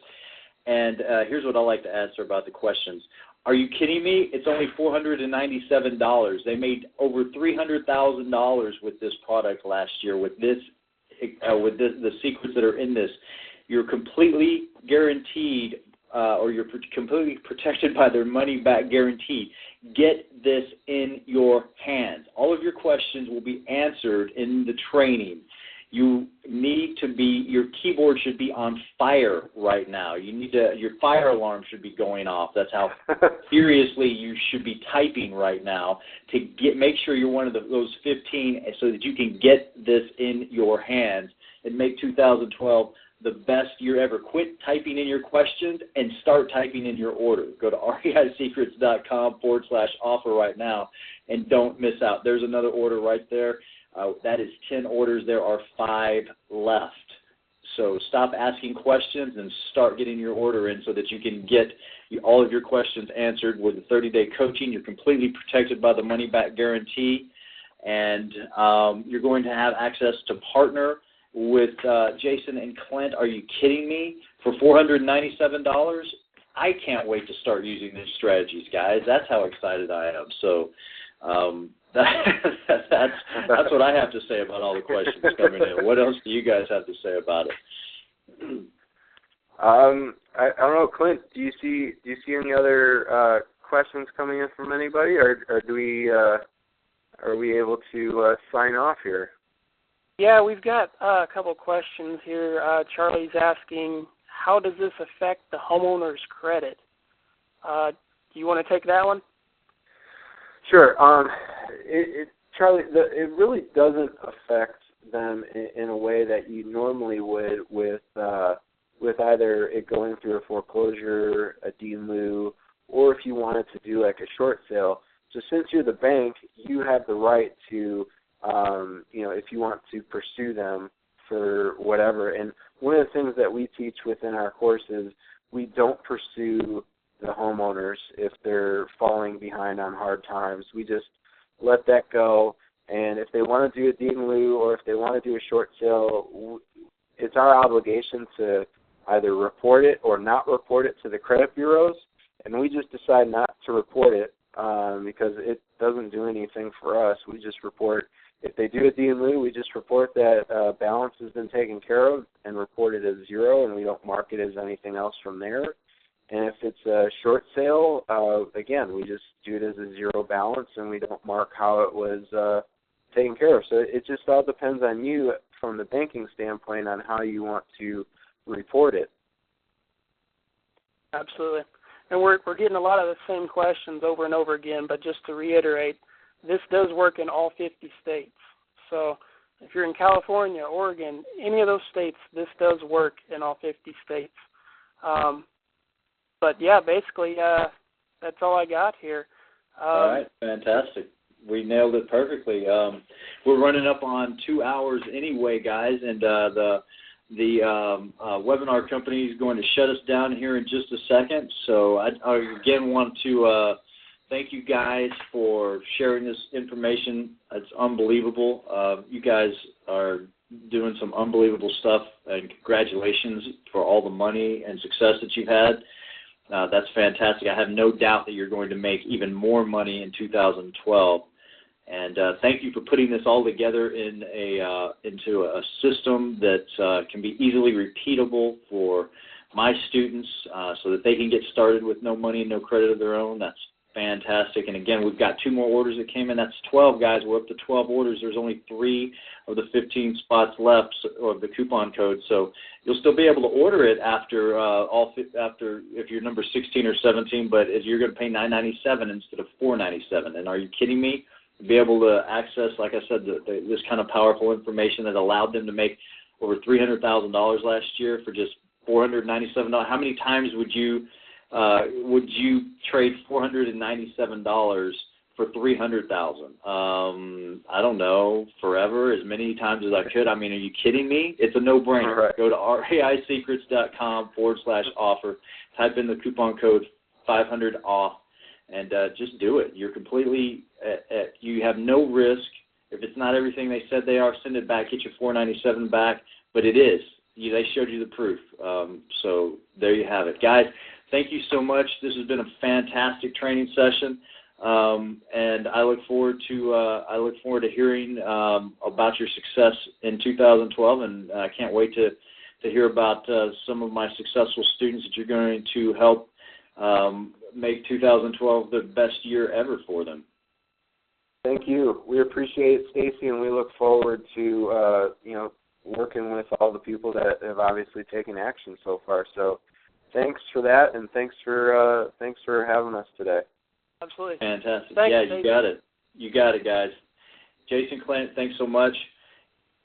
And here's what I like to add, sir, about the questions. Are you kidding me? It's only $497. They made over $300,000 with this product last year. With the secrets that are in this, you're completely guaranteed, or you're completely protected by their money-back guarantee. Get this in your hands. All of your questions will be answered in the training. You need to be, your keyboard should be on fire right now. Your fire alarm should be going off. That's how furiously you should be typing right now to make sure you're one of those 15 so that you can get this in your hands and make 2012 the best year ever. Quit typing in your questions and start typing in your order. Go to reisecrets.com/offer right now and don't miss out. There's another order right there. That is 10 orders. There are 5 left. So stop asking questions and start getting your order in so that you can get all of your questions answered with the 30-day coaching. You're completely protected by the money-back guarantee, and you're going to have access to partner with Jason and Clint. Are you kidding me? For $497? I can't wait to start using these strategies, guys. That's how excited I am. So that's what I have to say about all the questions coming in. What else do you guys have to say about it? I don't know, Clint. Do you see any other questions coming in from anybody, or are we able to sign off here? Yeah, we've got a couple questions here. Charlie's asking, how does this affect the homeowner's credit? Do you want to take that one? Sure. Charlie, it really doesn't affect them in a way that you normally would with either it going through a foreclosure, a deed in lieu, or if you wanted to do like a short sale. So since you're the bank, you have the right to, if you want to pursue them for whatever. And one of the things that we teach within our courses, we don't pursue the homeowners if they're falling behind on hard times. We just let that go, and if they want to do a deed in lieu or if they want to do a short sale, it's our obligation to either report it or not report it to the credit bureaus, and we just decide not to report it because it doesn't do anything for us. We just report, if they do a deed in lieu, we just report that balance has been taken care of and report it as 0, and we don't mark it as anything else from there. And if it's a short sale, again, we just do it as a zero balance, and we don't mark how it was taken care of. So it just all depends on you from the banking standpoint on how you want to report it. Absolutely. And we're getting a lot of the same questions over and over again, but just to reiterate, this does work in all 50 states. So if you're in California, Oregon, any of those states, this does work in all 50 states. But, yeah, basically that's all I got here. All right, fantastic. We nailed it perfectly. We're running up on 2 hours anyway, guys, and the webinar company is going to shut us down here in just a second. So I again want to thank you guys for sharing this information. It's unbelievable. You guys are doing some unbelievable stuff, and congratulations for all the money and success that you've had. That's fantastic. I have no doubt that you're going to make even more money in 2012. And thank you for putting this all together in into a system that can be easily repeatable for my students so that they can get started with no money and no credit of their own. That's fantastic. And, again, we've got 2 more orders that came in. That's 12, guys. We're up to 12 orders. There's only 3 of the 15 spots left of the coupon code. So you'll still be able to order it after if you're number 16 or 17, but you're going to pay $9.97 instead of $4.97. And are you kidding me? Be able to access, like I said, this kind of powerful information that allowed them to make over $300,000 last year for just $497. How many times would you trade $497 for $300,000? I don't know, forever, as many times as I could. I mean, are you kidding me? It's a no-brainer. Right. Go to raisecrets.com/offer. Type in the coupon code 500OFF. And just do it. You're completely, you have no risk. If it's not everything they said they are, send it back, get your $4.97 back. But it is. They showed you the proof. So there you have it. Guys, thank you so much. This has been a fantastic training session. And I look forward to hearing about your success in 2012. And I can't wait to hear about some of my successful students that you're going to help make 2012 the best year ever for them. Thank you. We appreciate it, Stacy, and we look forward to working with all the people that have obviously taken action so far. So thanks for that, and thanks for having us today. Absolutely. Fantastic. Thanks, yeah, Jason. You got it. You got it, guys. Jason, Clint, thanks so much.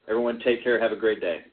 Everyone take care. Have a great day.